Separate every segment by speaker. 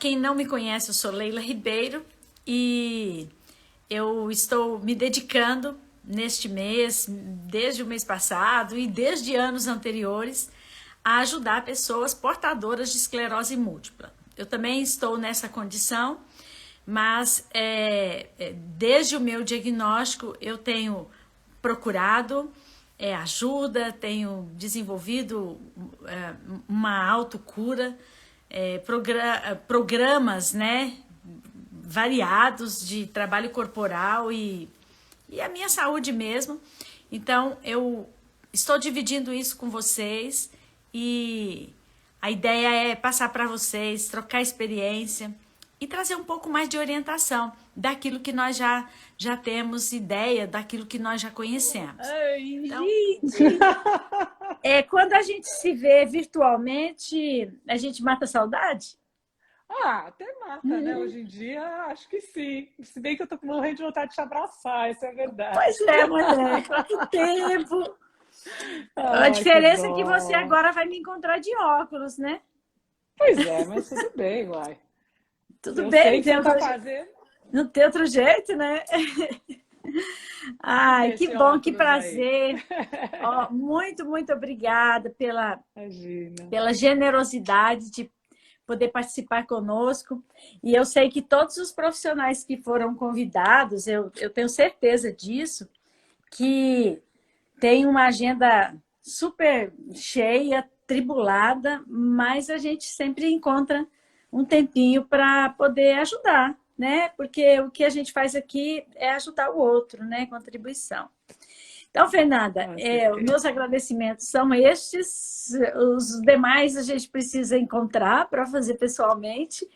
Speaker 1: quem não me conhece, eu sou Leila Ribeiro e eu estou me dedicando neste mês, desde o mês passado e desde anos anteriores, a ajudar pessoas portadoras de esclerose múltipla. Eu também estou nessa condição, mas desde o meu diagnóstico eu tenho procurado ajuda, tenho desenvolvido uma autocura, programas, né, variados de trabalho corporal e a minha saúde mesmo. Então, eu estou dividindo isso com vocês e a ideia é passar para vocês, trocar experiência e trazer um pouco mais de orientação daquilo que nós já temos ideia, daquilo que nós já conhecemos.
Speaker 2: Ai,
Speaker 1: Então,
Speaker 2: gente! Quando a gente se vê virtualmente, a gente mata a saudade?
Speaker 3: Até mata, né? Hoje em dia, acho que sim. Se bem que eu tô morrendo de vontade de te abraçar, isso é verdade.
Speaker 2: Pois é, mulher, quanto tempo! A
Speaker 3: Que
Speaker 2: diferença é que você
Speaker 3: bom.
Speaker 2: agora vai me encontrar de óculos, né?
Speaker 3: Pois é, mas tudo bem, uai.
Speaker 2: Tudo
Speaker 3: Eu
Speaker 2: bem,
Speaker 3: sei que você tá fazendo.
Speaker 2: não tem outro jeito, né?
Speaker 3: Vamos
Speaker 2: Ai,
Speaker 3: ver
Speaker 2: que
Speaker 3: esse
Speaker 2: bom, que
Speaker 3: óculos aí.
Speaker 2: prazer. Ó, muito obrigada
Speaker 3: Imagina.
Speaker 2: pela generosidade de poder participar conosco. E eu sei que todos os profissionais que foram convidados, eu tenho certeza disso, que tem uma agenda super cheia, tribulada, mas a gente sempre encontra um tempinho para poder ajudar, né? Porque o que a gente faz aqui é ajudar o outro, né? Contribuição. Então, Fernanda,
Speaker 3: Com
Speaker 2: os
Speaker 3: certeza.
Speaker 2: meus agradecimentos são estes. Os demais a gente precisa encontrar para fazer pessoalmente.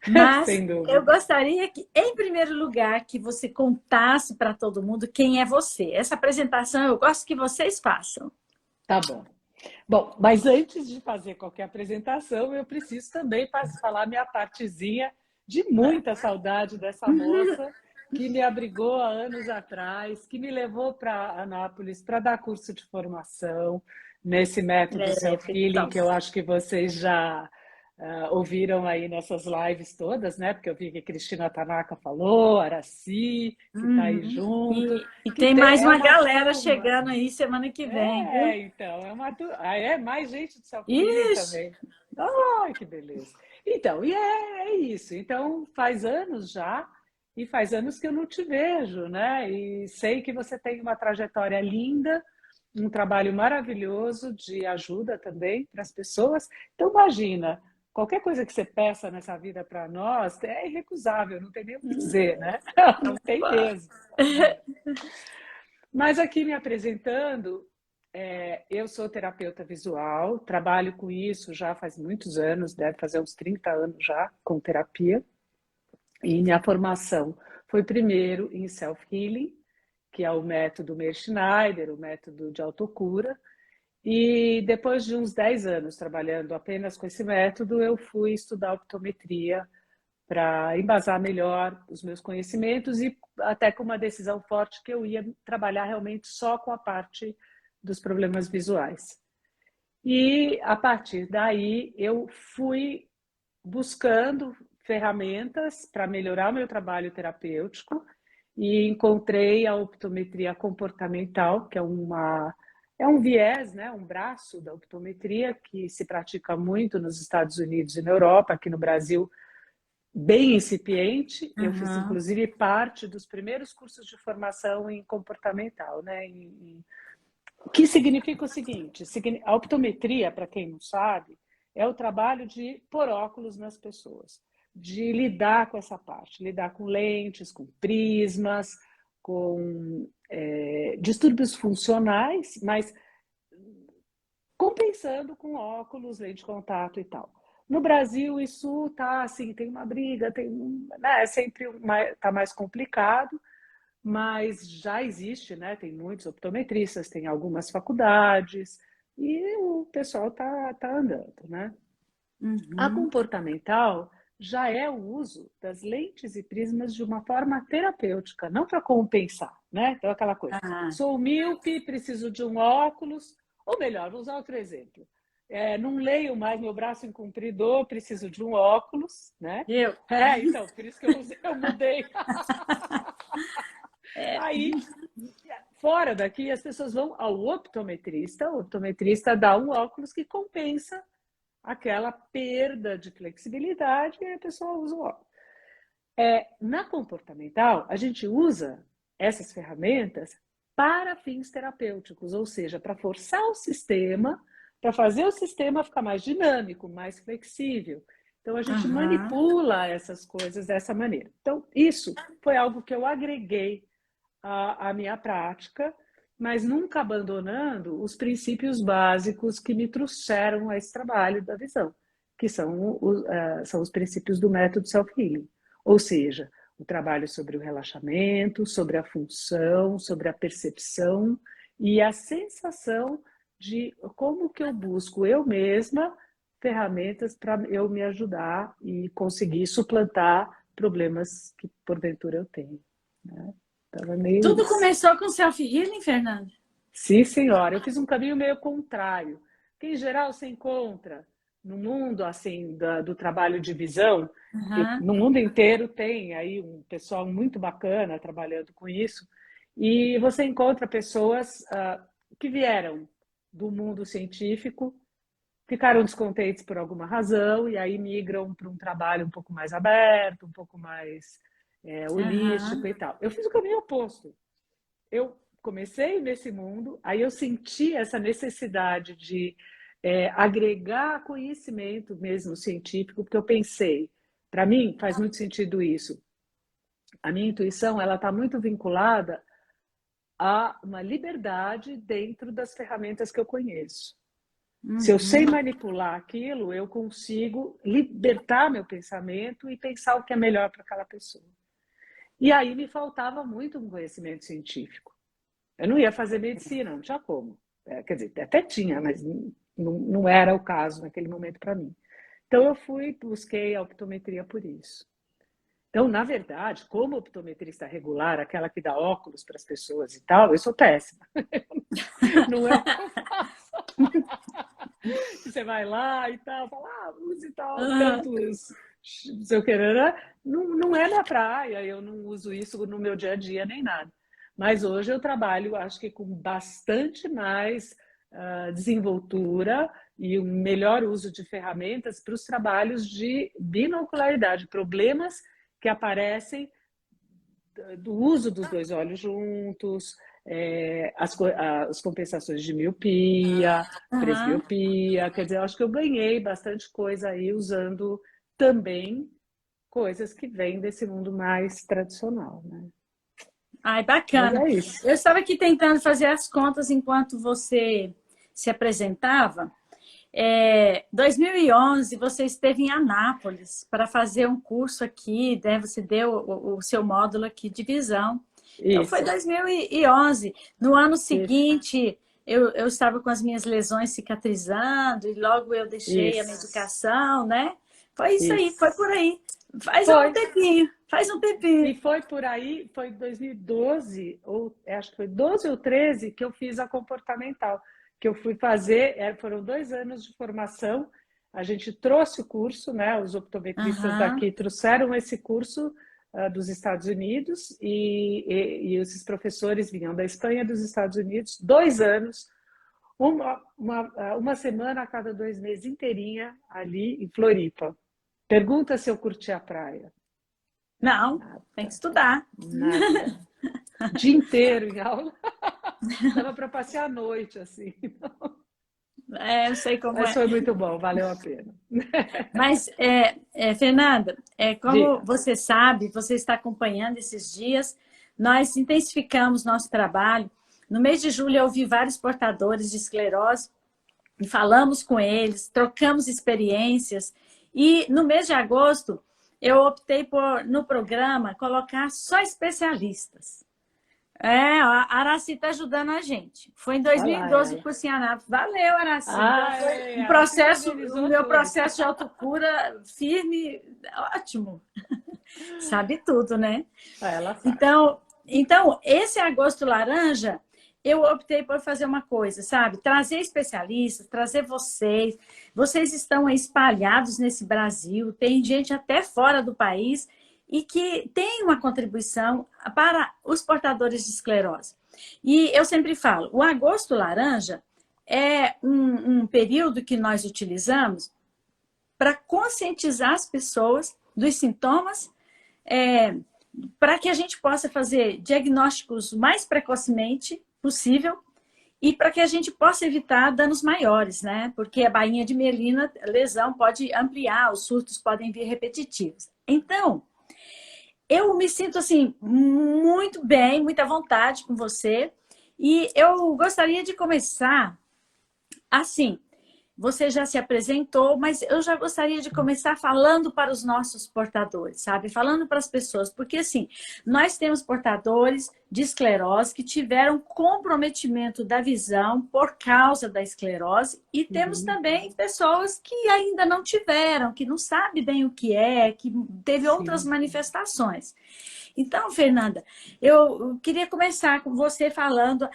Speaker 2: Mas
Speaker 3: Sem
Speaker 2: eu
Speaker 3: dúvida.
Speaker 2: gostaria que, em primeiro lugar, que você contasse para todo mundo quem é você. Essa apresentação eu gosto que vocês façam.
Speaker 3: Tá bom. Bom, mas antes de fazer qualquer apresentação, eu preciso também falar minha partezinha de muita saudade dessa moça que me abrigou há anos atrás, que me levou para Anápolis para dar curso de formação nesse método self-healing,
Speaker 2: Então,
Speaker 3: que eu acho que vocês já ouviram aí nessas lives todas, né? Porque eu vi que Cristina Tanaka falou, Araci, que está aí junto,
Speaker 2: e
Speaker 3: que
Speaker 2: tem mais
Speaker 3: é
Speaker 2: uma
Speaker 3: uma
Speaker 2: galera
Speaker 3: turma.
Speaker 2: chegando aí semana que vem, viu?
Speaker 3: Então, é uma mais gente de self-healing
Speaker 2: Ixi,
Speaker 3: também. Ai, que beleza. Então, é isso. Então, faz anos já, e faz anos que eu não te vejo, né? E sei que você tem uma trajetória linda, um trabalho maravilhoso de ajuda também para as pessoas. Então, imagina, qualquer coisa que você peça nessa vida para nós é irrecusável, não tem nem o que dizer, né? Não tem mesmo, né? Mas aqui me apresentando, eu sou terapeuta visual, trabalho com isso já faz muitos anos, deve fazer uns 30 anos já com terapia. E minha formação foi primeiro em self-healing, que é o método Meir Schneider, o método de autocura. E depois de uns 10 anos trabalhando apenas com esse método, eu fui estudar optometria para embasar melhor os meus conhecimentos e até com uma decisão forte que eu ia trabalhar realmente só com a parte dos problemas visuais. E a partir daí eu fui buscando ferramentas para melhorar o meu trabalho terapêutico e encontrei a optometria comportamental, que é um viés, né, um braço da optometria que se pratica muito nos Estados Unidos e na Europa. Aqui no Brasil bem incipiente. Eu fiz,
Speaker 2: uhum.
Speaker 3: inclusive, parte dos primeiros cursos de formação em comportamental, né? Que significa o seguinte: a optometria, para quem não sabe, é o trabalho de pôr óculos nas pessoas, de lidar com essa parte, lidar com lentes, com prismas, com distúrbios funcionais, mas compensando com óculos, lente de contato e tal. No Brasil, isso tá assim, tem uma briga, né, sempre tá mais complicado, mas já existe, né? Tem muitos optometristas, tem algumas faculdades e o pessoal tá andando, né? A
Speaker 2: Uhum.
Speaker 3: comportamental já é o uso das lentes e prismas de uma forma terapêutica, não para compensar, né? Então, aquela coisa,
Speaker 2: Ah,
Speaker 3: sou míope, preciso de um óculos, ou melhor, vou usar outro exemplo. não leio mais, meu braço encompridor, preciso de um óculos, né? Então, por isso que eu mudei. Aí, fora daqui, as pessoas vão ao optometrista, o optometrista dá um óculos que compensa aquela perda de flexibilidade e a pessoa usa o óculos. Na comportamental, a gente usa essas ferramentas para fins terapêuticos, ou seja, para forçar o sistema, para fazer o sistema ficar mais dinâmico, mais flexível. Então, a gente manipula essas coisas dessa maneira. Então, isso foi algo que eu agreguei à minha prática, mas nunca abandonando os princípios básicos que me trouxeram a esse trabalho da visão, que são os princípios do método self-healing. Ou seja, o trabalho sobre o relaxamento, sobre a função, sobre a percepção e a sensação de como que eu busco eu mesma ferramentas para eu me ajudar e conseguir suplantar problemas que porventura eu tenho. Né?
Speaker 2: Tudo isso. Começou com self-healing, Fernanda?
Speaker 3: Sim, senhora. Eu fiz um caminho meio contrário. Que, em geral, se encontra no mundo assim do trabalho de visão, no mundo inteiro tem aí um pessoal muito bacana trabalhando com isso, e você encontra pessoas que vieram do mundo científico, ficaram descontentes por alguma razão, e aí migram para um trabalho um pouco mais aberto, um pouco mais holístico e tal. Eu fiz o caminho oposto. Eu comecei nesse mundo, aí eu senti essa necessidade de agregar conhecimento mesmo científico, porque eu pensei, para mim faz muito sentido isso. A minha intuição ela está muito vinculada a uma liberdade dentro das ferramentas que eu conheço. Se eu sei manipular aquilo, eu consigo libertar meu pensamento e pensar o que é melhor para aquela pessoa. E aí me faltava muito um conhecimento científico. Eu não ia fazer medicina, não tinha como. Quer dizer, até tinha, mas não era o caso naquele momento para mim. Então eu busquei a optometria por isso. Então, na verdade, como optometrista regular, aquela que dá óculos para as pessoas e tal, eu sou péssima. Não é o que eu faço. Você vai lá e tal, fala, use tal, tantos, não sei o que, não é na praia, eu não uso isso no meu dia a dia nem nada. Mas hoje eu trabalho, acho que com bastante mais desenvoltura e um melhor uso de ferramentas para os trabalhos de binocularidade, problemas que aparecem do uso dos dois olhos juntos, as compensações de miopia, presbiopia, quer dizer, eu acho que eu ganhei bastante coisa aí usando também coisas que vêm desse mundo mais tradicional, né?
Speaker 2: Ai, bacana.
Speaker 3: Mas é isso.
Speaker 2: Eu estava aqui tentando fazer as contas enquanto você se apresentava. 2011, você esteve em Anápolis para fazer um curso aqui, né? Você deu o seu módulo aqui de visão. Então, foi 2011. No ano seguinte, eu estava com as minhas lesões cicatrizando e logo eu deixei a medicação, né? Foi isso aí, foi por aí. Faz um tempinho.
Speaker 3: E foi por aí, foi 2012, acho que foi 12 ou 13, que eu fiz a comportamental. Que eu fui fazer, foram 2 anos de formação, a gente trouxe o curso, né? Os optometristas daqui trouxeram esse curso dos Estados Unidos e esses professores vinham da Espanha e dos Estados Unidos, 2 anos, uma semana a cada 2 meses inteirinha ali em Floripa. Pergunta se eu curti a praia.
Speaker 2: Não, tem que estudar.
Speaker 3: Nada. O dia inteiro em aula. Dava para passear à noite, assim.
Speaker 2: Eu sei como
Speaker 3: Mas foi muito bom, valeu a pena.
Speaker 2: Mas, Fernanda, como você sabe, você está acompanhando esses dias, nós intensificamos nosso trabalho. No mês de julho, eu ouvi vários portadores de esclerose e falamos com eles, trocamos experiências. E no mês de agosto, eu optei por, no programa, colocar só especialistas. A Araci está ajudando a gente. Foi em 2012 por Anápolis. Valeu, Araci. O meu processo de autocura firme, ótimo. Sabe tudo, né?
Speaker 3: Ela sabe.
Speaker 2: Então, esse agosto laranja, eu optei por fazer uma coisa, sabe? Trazer especialistas, trazer vocês. Vocês estão espalhados nesse Brasil, tem gente até fora do país e que tem uma contribuição para os portadores de esclerose. E eu sempre falo, o agosto laranja é um período que nós utilizamos para conscientizar as pessoas dos sintomas, para que a gente possa fazer diagnósticos mais precocemente possível e para que a gente possa evitar danos maiores, né? Porque a bainha de melina, lesão pode ampliar, os surtos podem vir repetitivos. Então, eu me sinto assim muito bem, muita vontade com você e eu gostaria de começar assim. Você já se apresentou, mas eu já gostaria de começar falando para os nossos portadores, sabe? Falando para as pessoas, porque assim, nós temos portadores de esclerose que tiveram comprometimento da visão por causa da esclerose e temos também pessoas que ainda não tiveram, que não sabem bem o que é, que teve outras manifestações. Então, Fernanda, eu queria começar com você falando,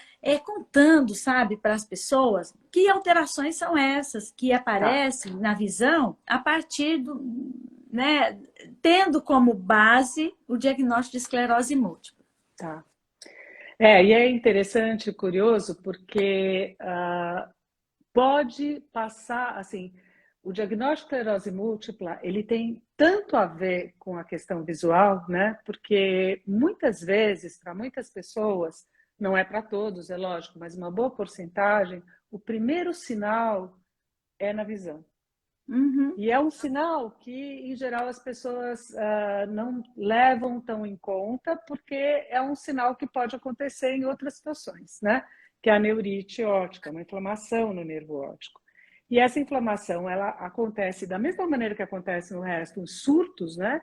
Speaker 2: contando, sabe, para as pessoas que alterações são essas que aparecem na visão a partir do, né, tendo como base o diagnóstico de esclerose múltipla.
Speaker 3: Tá. E é interessante, curioso, porque pode passar, assim, o diagnóstico de esclerose múltipla, ele tem tanto a ver com a questão visual, né? Porque muitas vezes, para muitas pessoas, não é para todos, é lógico, mas uma boa porcentagem, o primeiro sinal é na visão. E é um sinal que, em geral, as pessoas não levam tão em conta, porque é um sinal que pode acontecer em outras situações, né? Que é a neurite óptica, uma inflamação no nervo óptico. E essa inflamação, ela acontece da mesma maneira que acontece no resto, os surtos, né?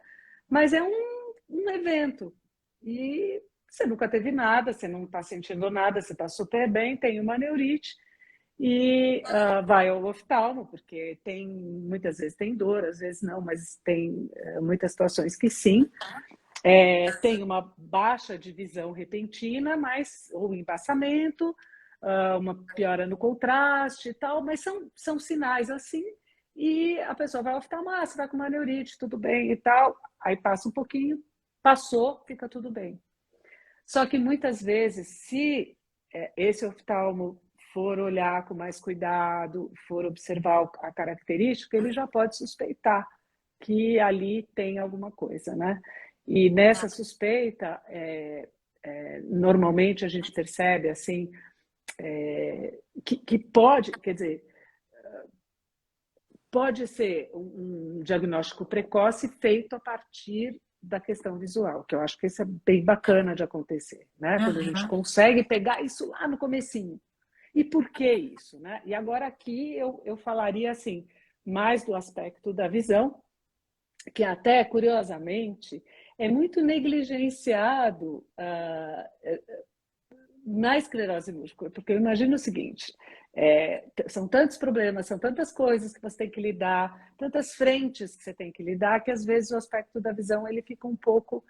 Speaker 3: Mas é um evento. E você nunca teve nada, você não está sentindo nada, você está super bem, tem uma neurite e vai ao oftalmo, porque muitas vezes tem dor, às vezes não, mas tem muitas situações que sim. Tem uma baixa de visão repentina, ou embaçamento, uma piora no contraste e tal, mas são sinais assim, e a pessoa vai ao oftalmo, você vai com uma neurite, tudo bem e tal, aí passa um pouquinho, passou, fica tudo bem. Só que muitas vezes, se esse oftalmo for olhar com mais cuidado, for observar a característica, ele já pode suspeitar que ali tem alguma coisa, né? E nessa suspeita, normalmente a gente percebe assim, que pode, quer dizer, pode ser um diagnóstico precoce feito a partir da questão visual, que eu acho que isso é bem bacana de acontecer, né? Quando a gente consegue pegar isso lá no comecinho. E por que isso, né? E agora aqui eu falaria assim, mais do aspecto da visão, que até, curiosamente, é muito negligenciado na esclerose múltipla, porque eu imagino o seguinte, são tantos problemas, são tantas coisas que você tem que lidar, tantas frentes que você tem que lidar, que às vezes o aspecto da visão ele fica um pouco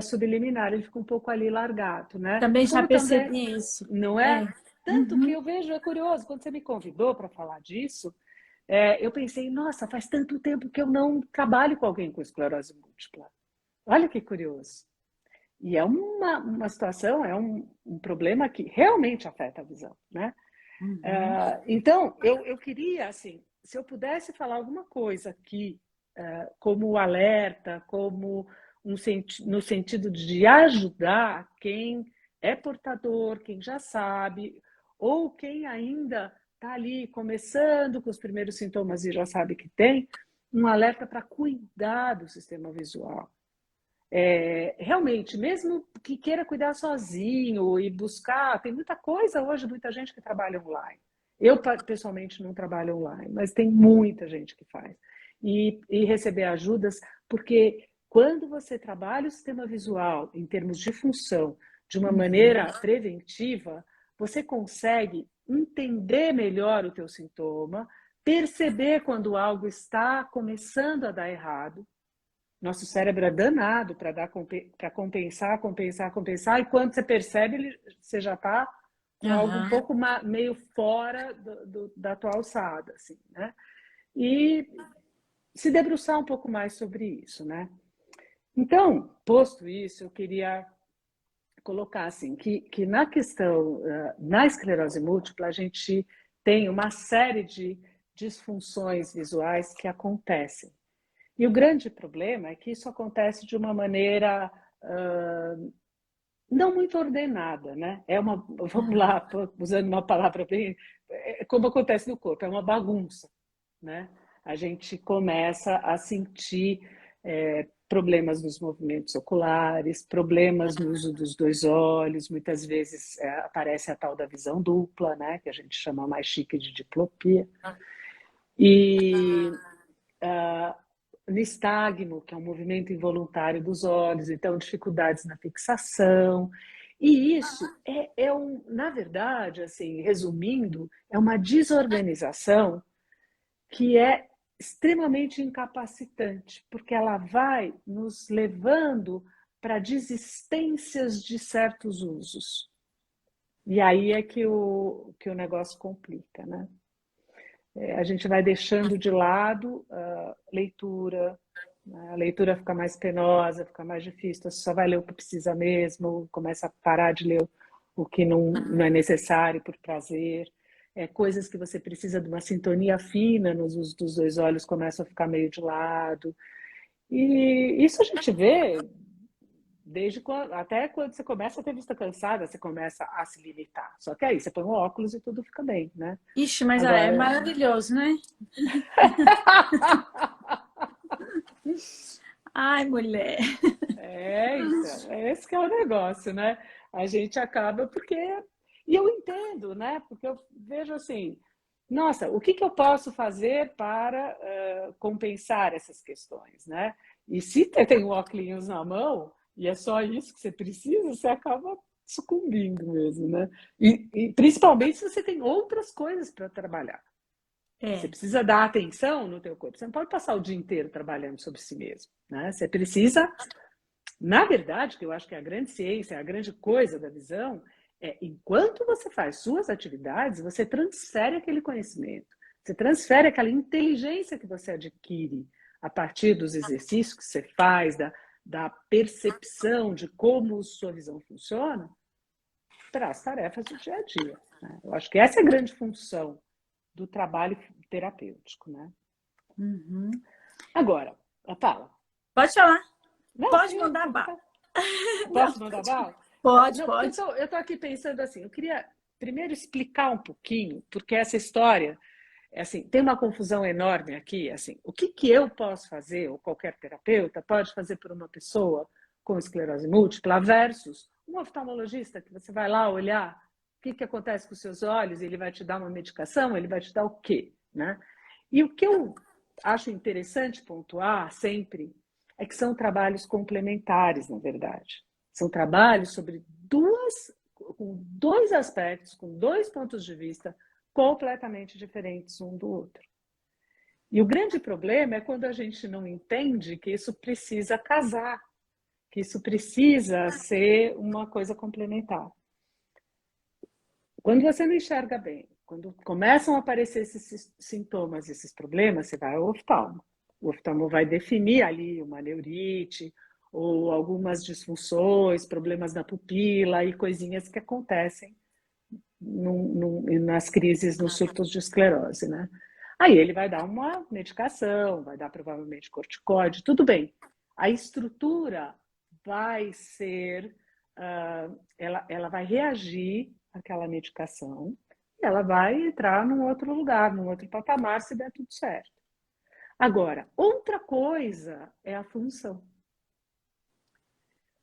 Speaker 3: subliminar, ele fica um pouco ali largado, né?
Speaker 2: Também já percebi isso.
Speaker 3: Não é? Tanto que eu vejo, é curioso, quando você me convidou para falar disso, eu pensei, nossa, faz tanto tempo que eu não trabalho com alguém com esclerose múltipla. Olha que curioso. E é uma situação, é um problema que realmente afeta a visão, né? Então, eu queria, assim, se eu pudesse falar alguma coisa aqui, como alerta, como no sentido de ajudar quem é portador, quem já sabe, ou quem ainda está ali começando com os primeiros sintomas e já sabe que tem, um alerta para cuidar do sistema visual. Realmente, mesmo que queira cuidar sozinho e buscar, tem muita coisa hoje, muita gente que trabalha online. Eu, pessoalmente, não trabalho online, mas tem muita gente que faz. E receber ajudas, porque quando você trabalha o sistema visual em termos de função, de uma maneira preventiva, você consegue entender melhor o teu sintoma, perceber quando algo está começando a dar errado. Nosso cérebro é danado para compensar, e quando você percebe, você já está com algo um
Speaker 1: Aham.
Speaker 3: pouco meio fora da tua alçada, assim, né? E se debruçar um pouco mais sobre isso, né? Então, posto isso, eu queria colocar assim que na questão na esclerose múltipla a gente tem uma série de disfunções visuais que acontecem. E o grande problema é que isso acontece de uma maneira não muito ordenada, né? Vamos lá, usando uma palavra bem, como acontece no corpo, é uma bagunça, né? A gente começa a sentir problemas nos movimentos oculares, problemas no uso dos dois olhos, muitas vezes aparece a tal da visão dupla, né? Que a gente chama mais chique de diplopia. E nistagmo, que é um movimento involuntário dos olhos, então dificuldades na fixação. E isso na verdade, assim, resumindo, é uma desorganização que é extremamente incapacitante, porque ela vai nos levando para desistências de certos usos. E aí é que o negócio complica, né? A gente vai deixando de lado a leitura, né? A leitura fica mais penosa, fica mais difícil, você só vai ler o que precisa mesmo, começa a parar de ler o que não é necessário por prazer. Coisas que você precisa de uma sintonia fina nos usos dos dois olhos começam a ficar meio de lado. E isso a gente vê até quando você começa a ter vista cansada, você começa a se limitar. Só que aí você põe um óculos e tudo fica bem, né?
Speaker 2: Ixi, mas é
Speaker 3: Agora,
Speaker 2: maravilhoso, né? Ai, mulher.
Speaker 3: então, esse que é o negócio, né? A gente acaba porque... E eu entendo, né? Porque eu vejo assim, nossa, o que eu posso fazer para compensar essas questões, né? E se tem um óculos na mão, e é só isso que você precisa, você acaba sucumbindo mesmo, né? E principalmente se você tem outras coisas para trabalhar. Você precisa dar atenção no teu corpo. Você não pode passar o dia inteiro trabalhando sobre si mesmo, né? Você precisa, na verdade, que eu acho que é a grande ciência, a grande coisa da visão, enquanto você faz suas atividades, você transfere aquele conhecimento, você transfere aquela inteligência que você adquire a partir dos exercícios que você faz, da percepção de como sua visão funciona, para as tarefas do dia a dia, né? Eu acho que essa é a grande função do trabalho terapêutico, né?
Speaker 2: Uhum.
Speaker 3: Agora, fala.
Speaker 2: Pode falar.
Speaker 3: Não,
Speaker 2: Pode
Speaker 3: sim,
Speaker 2: mandar bala. Não,
Speaker 3: posso mandar bala?
Speaker 2: pode,
Speaker 3: Não, porque
Speaker 2: pode.
Speaker 3: eu tô aqui pensando assim, eu queria primeiro explicar um pouquinho, porque essa história, assim, tem uma confusão enorme aqui, assim, o que eu posso fazer, ou qualquer terapeuta pode fazer por uma pessoa com esclerose múltipla versus um oftalmologista que você vai lá olhar o que acontece com os seus olhos, ele vai te dar uma medicação, ele vai te dar o quê, né? E o que eu acho interessante pontuar sempre é que são trabalhos complementares, na verdade. São trabalhos com dois aspectos, com dois pontos de vista completamente diferentes um do outro. E o grande problema é quando a gente não entende que isso precisa casar, que isso precisa ser uma coisa complementar. Quando você não enxerga bem, quando começam a aparecer esses sintomas, esses problemas, você vai ao oftalmo. O oftalmo vai definir ali uma neurite ou algumas disfunções, problemas na pupila e coisinhas que acontecem nas crises, nos surtos de esclerose, né? Aí ele vai dar uma medicação, vai dar provavelmente corticoide, tudo bem. A estrutura vai ser, ela vai reagir àquela medicação, e ela vai entrar num outro lugar, num outro patamar, se der tudo certo. Agora, outra coisa é a função.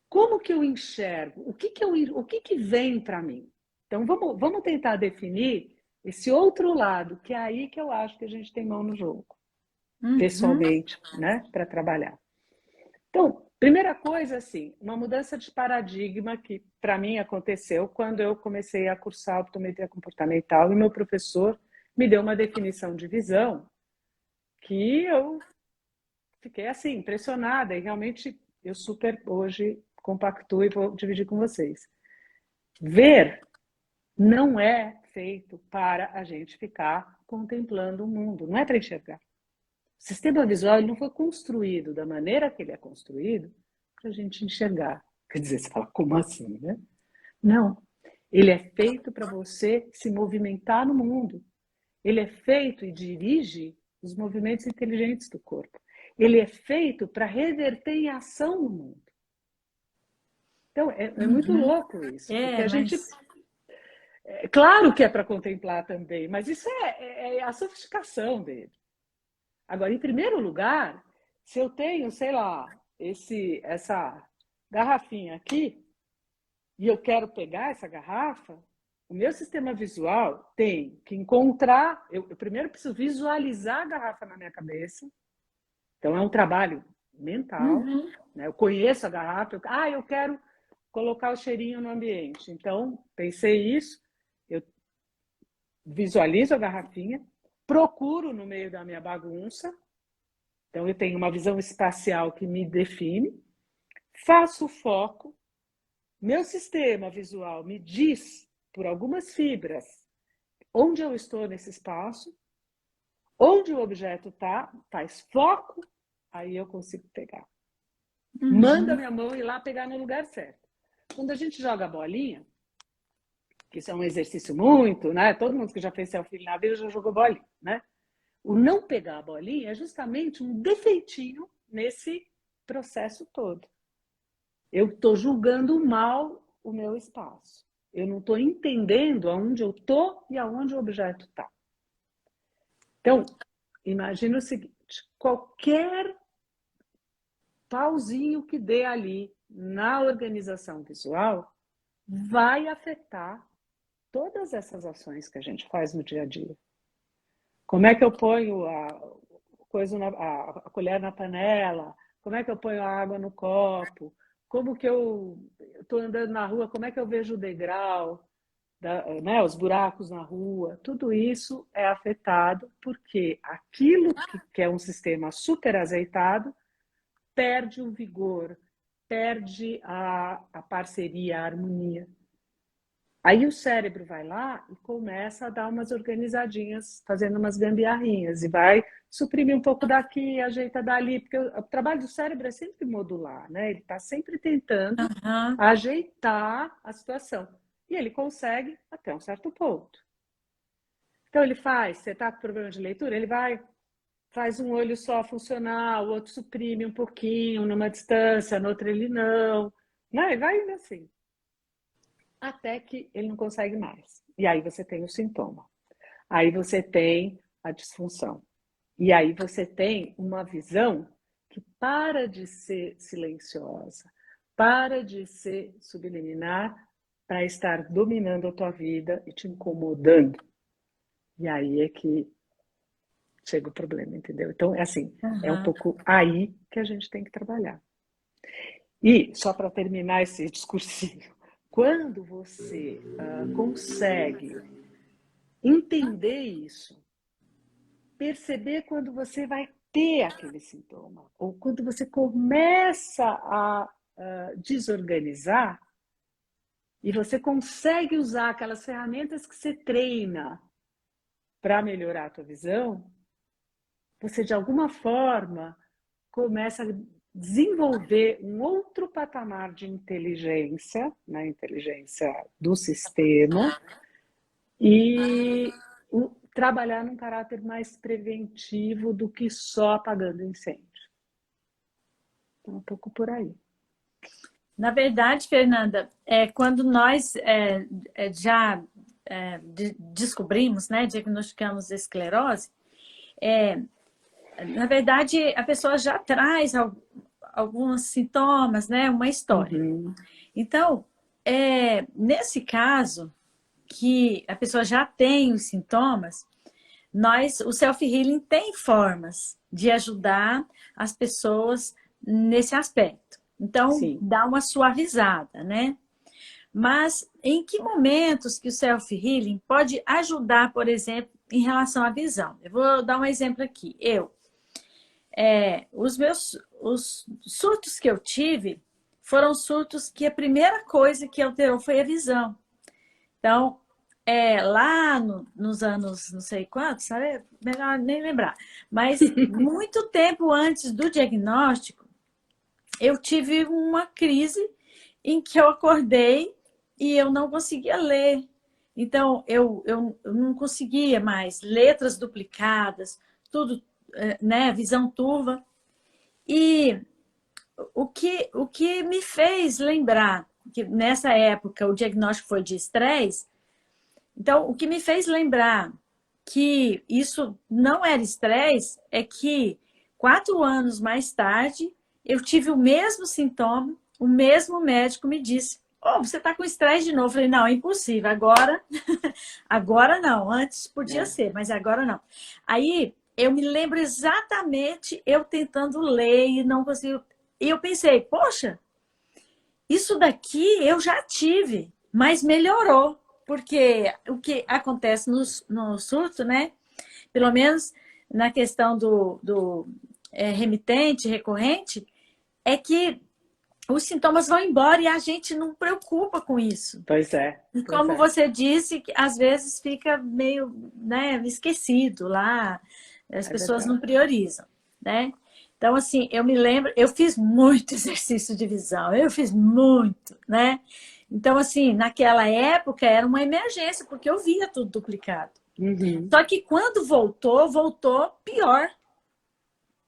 Speaker 3: Como que eu enxergo? O que vem para mim? Então, vamos tentar definir esse outro lado, que é aí que eu acho que a gente tem mão no jogo, pessoalmente, né, para trabalhar. Então, primeira coisa, assim, uma mudança de paradigma que, para mim, aconteceu quando eu comecei a cursar optometria comportamental e meu professor me deu uma definição de visão que eu fiquei, assim, impressionada e realmente eu super hoje compactuo e vou dividir com vocês. Ver não é feito para a gente ficar contemplando o mundo, não é para enxergar. O sistema visual ele não foi construído da maneira que ele é construído para a gente enxergar. Quer dizer, você fala, como assim, né? Não. Ele é feito para você se movimentar no mundo. Ele é feito e dirige os movimentos inteligentes do corpo. Ele é feito para reverter em ação no mundo. Então, é muito louco isso. Porque a gente... Claro que é para contemplar também, mas isso é a sofisticação dele. Agora, em primeiro lugar, se eu tenho, sei lá, essa garrafinha aqui, e eu quero pegar essa garrafa, o meu sistema visual tem que encontrar... Eu primeiro preciso visualizar a garrafa na minha cabeça. Então, é um trabalho mental. Né? Eu conheço a garrafa. Eu quero colocar o cheirinho no ambiente. Então, pensei isso. Eu visualizo a garrafinha. Procuro no meio da minha bagunça. Então, eu tenho uma visão espacial que me define. Faço o foco. Meu sistema visual me diz, por algumas fibras, onde eu estou nesse espaço, onde o objeto está, faz foco, aí eu consigo pegar. Manda minha mão ir lá pegar no lugar certo. Quando a gente joga a bolinha, que isso é um exercício muito, né? Todo mundo que já fez selfie na vida já jogou bolinha, né? O não pegar a bolinha é justamente um defeitinho nesse processo todo. Eu estou julgando mal o meu espaço. Eu não estou entendendo aonde eu estou e aonde o objeto está. Então, imagina o seguinte, qualquer pauzinho que dê ali na organização visual vai afetar todas essas ações que a gente faz no dia a dia. Como é que eu ponho a colher na panela? Como é que eu ponho a água no copo? Como que eu estou andando na rua? Como é que eu vejo o degrau? Né, os buracos na rua? Tudo isso é afetado porque aquilo que é um sistema super azeitado perde o vigor, perde a parceria, a harmonia. Aí o cérebro vai lá e começa a dar umas organizadinhas, fazendo umas gambiarrinhas, e vai suprimir um pouco daqui, ajeita dali, porque o trabalho do cérebro é sempre modular, né? Ele está sempre tentando ajeitar a situação. E ele consegue até um certo ponto. Então ele faz, você está com problema de leitura, ele faz um olho só funcionar, o outro suprime um pouquinho, numa distância, no outro ele não. Né? E vai indo assim. Até que ele não consegue mais. E aí você tem o sintoma. Aí você tem a disfunção. E aí você tem uma visão que para de ser silenciosa, para de ser subliminar, para estar dominando a tua vida e te incomodando. E aí é que chega o problema, entendeu? Então, é assim, é um pouco aí que a gente tem que trabalhar. E, só para terminar esse discursinho, quando você consegue entender isso, perceber quando você vai ter aquele sintoma, ou quando você começa a desorganizar, e você consegue usar aquelas ferramentas que você treina para melhorar a tua visão, você de alguma forma começa a desenvolver um outro patamar de inteligência, na inteligência do sistema, e trabalhar num caráter mais preventivo do que só apagando incêndio. Então, um pouco por aí.
Speaker 2: Na verdade, Fernanda, quando nós já descobrimos, né, diagnosticamos esclerose, na verdade, a pessoa já traz alguns sintomas, né, uma história. Então, nesse caso, que a pessoa já tem os sintomas, o self-healing tem formas de ajudar as pessoas nesse aspecto. Então, sim, dá uma suavizada, né? Mas em que momentos que o self-healing pode ajudar, por exemplo, em relação à visão? Eu vou dar um exemplo aqui. Os surtos que eu tive foram surtos que a primeira coisa que alterou foi a visão. Então, lá nos anos não sei quantos, sabe? Melhor nem lembrar. Mas muito tempo antes do diagnóstico, eu tive uma crise em que eu acordei e eu não conseguia ler. Então, eu não conseguia mais, letras duplicadas, tudo, né, visão turva. E o que me fez lembrar que nessa época o diagnóstico foi de estresse, então o que me fez lembrar que isso não era estresse é que 4 anos mais tarde eu tive o mesmo sintoma, o mesmo médico me disse: "Oh, você está com estresse de novo." Eu falei: "Não, é impossível, agora, agora não, antes podia
Speaker 3: É.
Speaker 2: ser, mas agora não." Aí eu me lembro exatamente eu tentando ler e não consigo. E eu pensei: poxa, isso daqui eu já tive, mas melhorou. Porque o que acontece no surto, né? Pelo menos na questão do remitente, recorrente, é que os sintomas vão embora e a gente não preocupa com isso.
Speaker 3: Pois é,
Speaker 2: E
Speaker 3: pois
Speaker 2: como
Speaker 3: é.
Speaker 2: você disse, às vezes fica meio, né, esquecido lá, as
Speaker 3: É
Speaker 2: pessoas não
Speaker 3: verdade.
Speaker 2: priorizam, né? Então, assim, eu me lembro, eu fiz muito exercício de visão, eu fiz muito, né? Então, assim, naquela época era uma emergência, porque eu via tudo duplicado.
Speaker 3: Uhum.
Speaker 2: Só que quando voltou, voltou pior.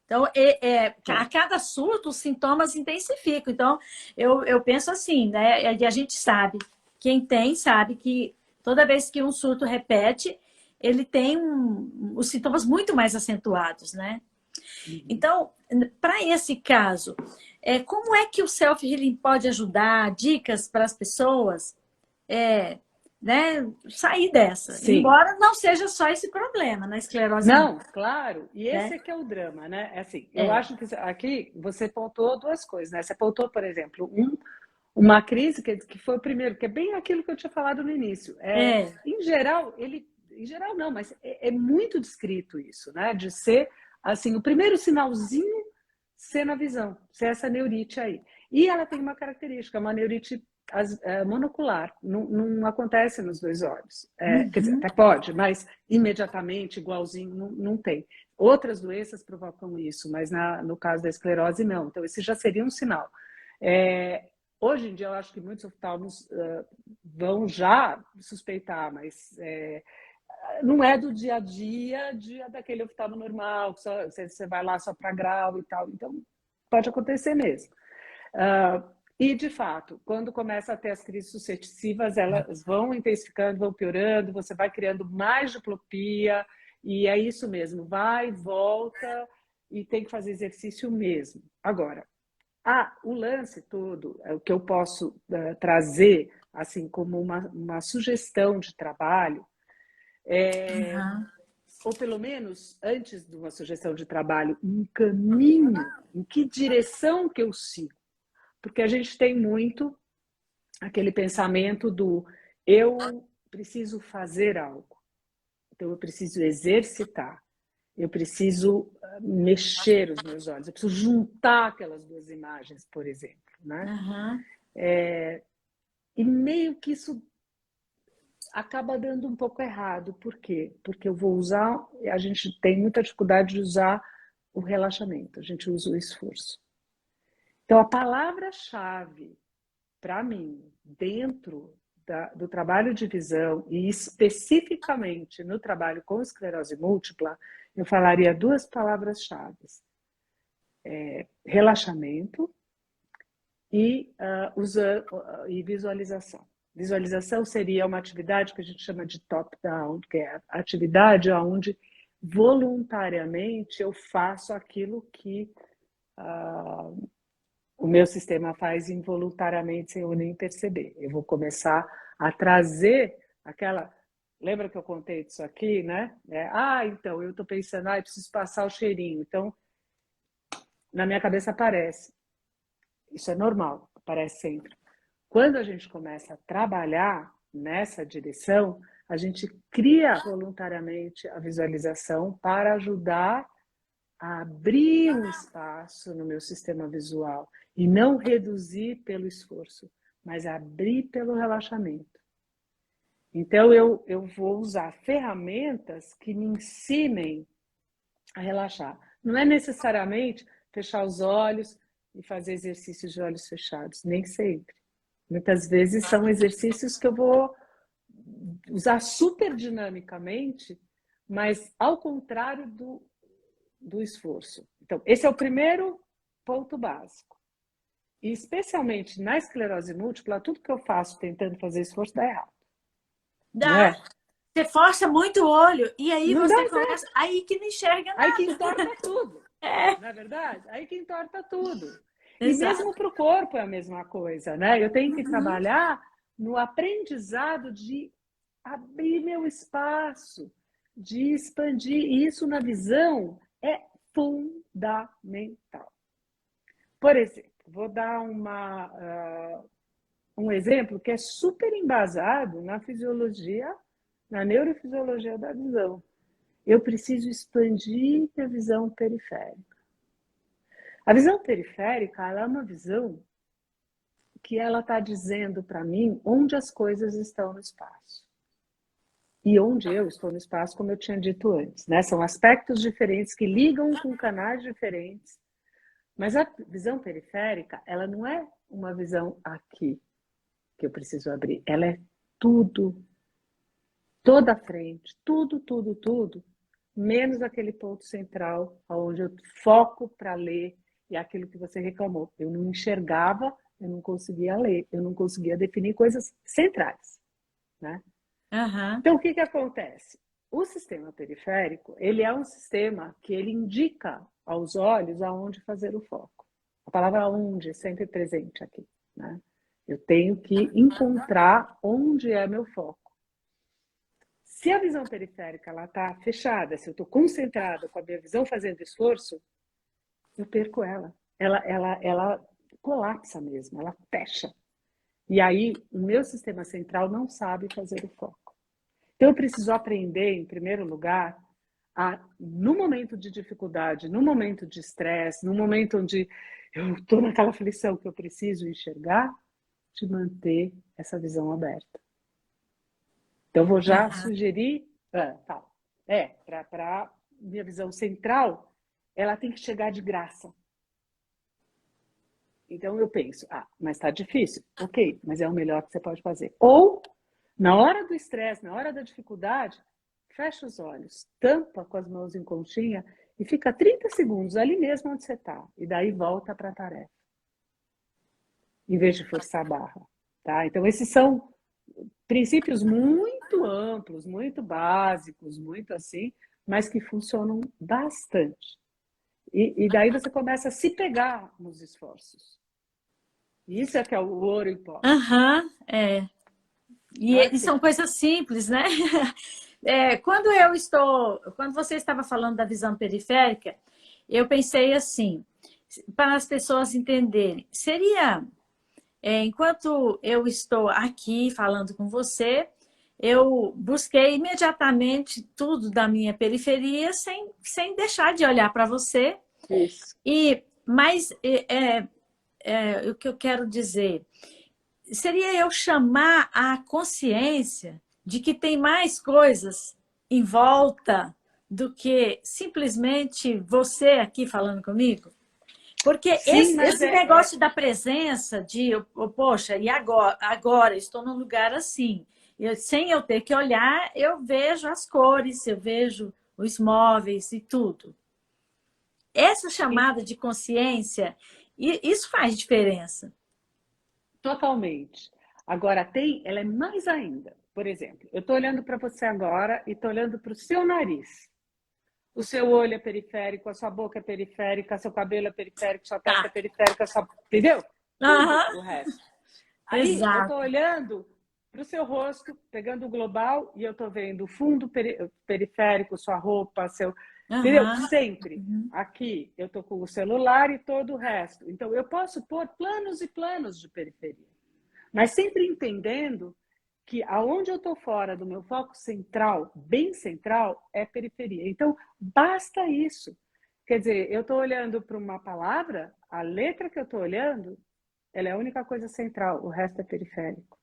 Speaker 2: Então, a
Speaker 3: É.
Speaker 2: cada surto, os sintomas intensificam. Então, eu penso assim, né? E a gente sabe, quem tem sabe que toda vez que um surto repete, ele tem os sintomas muito mais acentuados, né?
Speaker 3: Uhum.
Speaker 2: Então, para esse caso, como é que o self-healing pode ajudar? Dicas para as pessoas? É, né, sair dessa.
Speaker 3: Sim.
Speaker 2: Embora não seja só esse problema na esclerose
Speaker 3: Não,
Speaker 2: múltipla,
Speaker 3: claro. E esse
Speaker 2: né?
Speaker 3: é que é o drama, né? É assim, eu
Speaker 2: É,
Speaker 3: acho que aqui você pontuou duas coisas, né? Você pontuou, por exemplo, uma crise que foi o primeiro, que é bem aquilo que eu tinha falado no início.
Speaker 2: é.
Speaker 3: Em geral, em geral não, mas é muito descrito isso, né? De ser assim, o primeiro sinalzinho ser na visão, ser essa neurite aí. E ela tem uma característica, uma neurite monocular, não acontece nos dois olhos. Quer dizer, até
Speaker 2: Uhum.
Speaker 3: pode, mas imediatamente, igualzinho, não tem. Outras doenças provocam isso, mas no caso da esclerose, não. Então, esse já seria um sinal. É, hoje em dia, eu acho que muitos oftalmos vão já suspeitar, mas não é do dia a dia, daquele oftalmo normal, que só, você vai lá só para grau e tal. Então, pode acontecer mesmo. E, de fato, quando começa a ter as crises sucessivas, elas vão intensificando, vão piorando, você vai criando mais diplopia, e é isso mesmo, vai, volta, e tem que fazer exercício mesmo. Agora, o lance todo, o que eu posso trazer assim como uma sugestão de trabalho,
Speaker 2: Uhum.
Speaker 3: ou pelo menos antes de uma sugestão de trabalho, um caminho, em que direção que eu sigo. Porque a gente tem muito aquele pensamento do eu preciso fazer algo, então eu preciso exercitar, eu preciso mexer os meus olhos, eu preciso juntar aquelas duas imagens, por exemplo, né?
Speaker 2: Uhum.
Speaker 3: E meio que isso acaba dando um pouco errado. Por quê? Porque eu vou usar, a gente tem muita dificuldade de usar o relaxamento, a gente usa o esforço. Então, a palavra-chave para mim, dentro do trabalho de visão, e especificamente no trabalho com esclerose múltipla, eu falaria duas palavras-chave: relaxamento e visualização. Visualização seria uma atividade que a gente chama de top-down, que é a atividade onde voluntariamente eu faço aquilo que o meu sistema faz involuntariamente sem eu nem perceber. Eu vou começar a trazer aquela... Lembra que eu contei disso aqui, né? Então, eu estou pensando, eu preciso passar o cheirinho. Então, na minha cabeça aparece. Isso é normal, aparece sempre. Quando a gente começa a trabalhar nessa direção, a gente cria voluntariamente a visualização para ajudar a abrir um espaço no meu sistema visual e não reduzir pelo esforço, mas abrir pelo relaxamento. Então, eu vou usar ferramentas que me ensinem a relaxar. Não é necessariamente fechar os olhos e fazer exercícios de olhos fechados, nem sempre. Muitas vezes são exercícios que eu vou usar super dinamicamente, mas ao contrário do esforço. Então, esse é o primeiro ponto básico. E especialmente na esclerose múltipla, tudo que eu faço tentando fazer esforço dá errado. Não
Speaker 2: Dá.
Speaker 3: é?
Speaker 2: Você força muito o olho e aí
Speaker 3: Não
Speaker 2: você
Speaker 3: dá certo.
Speaker 2: começa. Aí que não enxerga
Speaker 3: Aí que
Speaker 2: nada.
Speaker 3: entorta tudo.
Speaker 2: É,
Speaker 3: Não é verdade? Aí que entorta tudo. E
Speaker 2: exato.
Speaker 3: mesmo para o corpo é a mesma coisa, né? Eu tenho que
Speaker 2: Uhum.
Speaker 3: trabalhar no aprendizado de abrir meu espaço, de expandir. E isso na visão é fundamental. Por exemplo, vou dar um exemplo que é super embasado na fisiologia, na neurofisiologia da visão. Eu preciso expandir a visão periférica. A visão periférica, ela é uma visão que ela está dizendo para mim onde as coisas estão no espaço. E onde eu estou no espaço, como eu tinha dito antes, né? São aspectos diferentes que ligam com canais diferentes. Mas a visão periférica, ela não é uma visão aqui que eu preciso abrir. Ela é tudo, toda a frente, tudo, tudo, tudo, menos aquele ponto central, onde eu foco para ler, e aquilo que você reclamou. Eu não enxergava, eu não conseguia ler, eu não conseguia definir coisas centrais, né?
Speaker 2: Uhum.
Speaker 3: Então, o que acontece? O sistema periférico, ele é um sistema que ele indica aos olhos aonde fazer o foco. A palavra onde é sempre presente aqui, né? Eu tenho que encontrar onde é meu foco. Se a visão periférica está fechada, se eu estou concentrada com a minha visão fazendo esforço, eu perco ela. Ela colapsa mesmo, ela fecha. E aí o meu sistema central não sabe fazer o foco. Então eu preciso aprender, em primeiro lugar, no momento de dificuldade, no momento de estresse, no momento onde eu estou naquela aflição que eu preciso enxergar, de manter essa visão aberta. Então, eu vou já sugerir, para minha visão central, ela tem que chegar de graça. Então, eu penso, mas está difícil. Ok, mas é o melhor que você pode fazer. Ou, na hora do estresse, na hora da dificuldade, fecha os olhos, tampa com as mãos em conchinha e fica 30 segundos ali mesmo onde você está. E daí volta para a tarefa. Em vez de forçar a barra. Tá? Então, esses são princípios muito amplos, muito básicos, muito assim, mas que funcionam bastante. E daí você começa a se pegar nos esforços. Isso é que é o ouro em pó.
Speaker 2: Uhum, é. E são coisas simples, né? Quando você estava falando da visão periférica, eu pensei assim, para as pessoas entenderem, seria, enquanto eu estou aqui falando com você, eu busquei imediatamente tudo da minha periferia sem deixar de olhar para você.
Speaker 3: Isso.
Speaker 2: Mas o que eu quero dizer seria eu chamar a consciência de que tem mais coisas em volta do que simplesmente você aqui falando comigo? Porque
Speaker 3: Sim,
Speaker 2: esse negócio da presença de, poxa, e agora estou num lugar assim, sem eu ter que olhar, eu vejo as cores, eu vejo os móveis e tudo. Essa chamada de consciência, isso faz diferença.
Speaker 3: Totalmente. Agora, ela é mais ainda. Por exemplo, eu estou olhando para você agora e estou olhando para o seu nariz. O seu olho é periférico, a sua boca é periférica, seu cabelo é periférico, sua testa é periférica, entendeu? Tudo o resto. Aí eu estou olhando para o seu rosto, pegando o global, e eu estou vendo o fundo periférico, sua roupa, seu... Entendeu? Sempre. Aqui eu estou com o celular e todo o resto. Então, eu posso pôr planos e planos de periferia. Mas sempre entendendo que aonde eu estou fora do meu foco central, bem central, é periferia. Então, basta isso. Quer dizer, eu estou olhando para uma palavra, a letra que eu estou olhando, ela é a única coisa central, o resto é periférico.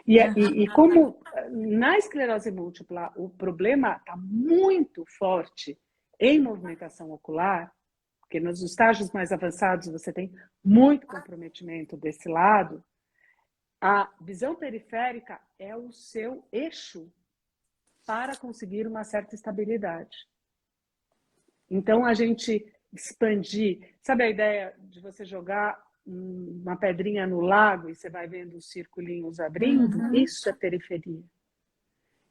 Speaker 3: E como Na esclerose múltipla, o problema está muito forte em movimentação ocular, porque nos estágios mais avançados você tem muito comprometimento desse lado. A visão periférica é o seu eixo para conseguir uma certa estabilidade. Então, a gente expandir... Sabe a ideia de você jogar uma pedrinha no lago e você vai vendo os circulinhos abrindo?
Speaker 1: Uhum.
Speaker 3: Isso é periferia.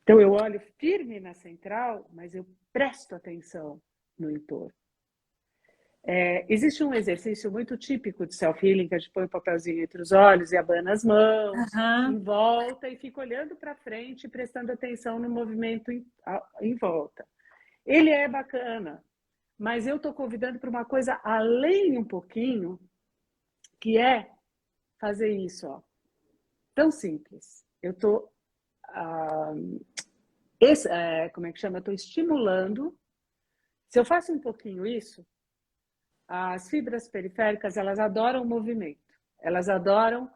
Speaker 3: Então, eu olho firme na central, mas eu presto atenção no entorno. Existe um exercício muito típico de self-healing, que a gente põe o papelzinho entre os olhos e abana as mãos, em volta, e fica olhando para frente e prestando atenção no movimento em volta. Ele é bacana, mas eu estou convidando para uma coisa além um pouquinho, que é fazer isso, ó. Tão simples. Eu estou... como é que chama? Eu estou estimulando. Se eu faço um pouquinho isso, as fibras periféricas, elas adoram movimento. Elas adoram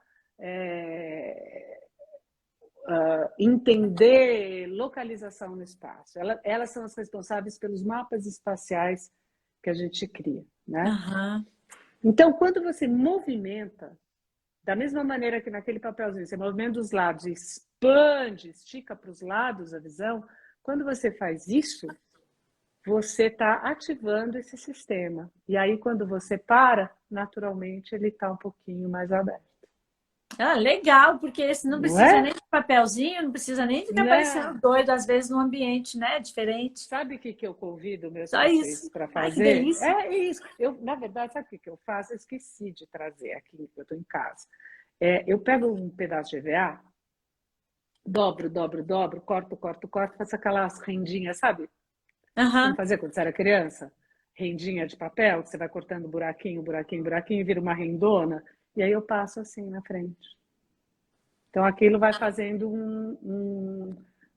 Speaker 3: entender localização no espaço. Elas são as responsáveis pelos mapas espaciais que a gente cria, né?
Speaker 1: Uhum.
Speaker 3: Então, quando você movimenta, da mesma maneira que naquele papelzinho, você movimenta os lados e expande, estica para os lados a visão, quando você faz isso, você está ativando esse sistema. E aí, quando você para, naturalmente, ele está um pouquinho mais aberto.
Speaker 1: Legal, porque esse não precisa nem de papelzinho, não precisa nem ficar parecendo doido, às vezes, num ambiente, né, diferente.
Speaker 3: Sabe o que eu convido meus
Speaker 1: Só
Speaker 3: pacientes
Speaker 1: isso.
Speaker 3: para
Speaker 1: Ai, que
Speaker 3: fazer?
Speaker 1: delícia.
Speaker 3: É isso. Na verdade, sabe o que eu faço? Eu esqueci de trazer aqui, eu estou em casa. Eu pego um pedaço de EVA, dobro, corto, faço aquelas rendinhas, sabe? Como fazia quando você era criança? Rendinha de papel, que você vai cortando buraquinho, e vira uma rendona. E aí eu passo assim na frente. Então aquilo vai fazendo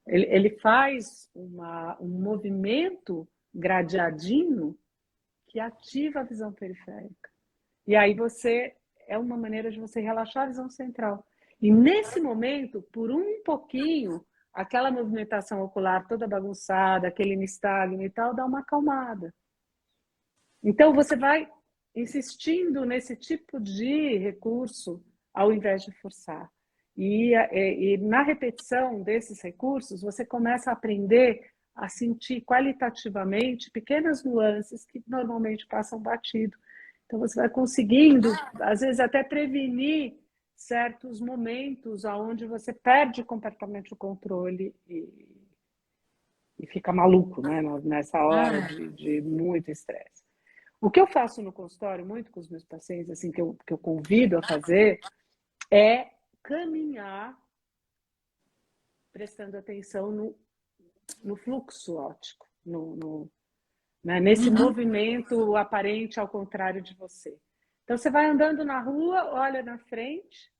Speaker 3: ele faz um movimento gradeadinho que ativa a visão periférica. E aí é uma maneira de você relaxar a visão central. E nesse momento, por um pouquinho, aquela movimentação ocular toda bagunçada, aquele nistagmo e tal, dá uma acalmada. Então, você vai insistindo nesse tipo de recurso ao invés de forçar. E na repetição desses recursos, você começa a aprender a sentir qualitativamente pequenas nuances que normalmente passam batido. Então, você vai conseguindo, às vezes, até prevenir certos momentos onde você perde completamente o controle e fica maluco, né? Nessa hora de muito estresse. O que eu faço no consultório, muito com os meus pacientes, assim, que eu convido a fazer, é caminhar prestando atenção no fluxo óptico, né? Nesse movimento aparente ao contrário de você. Então, você vai andando na rua, olha na frente,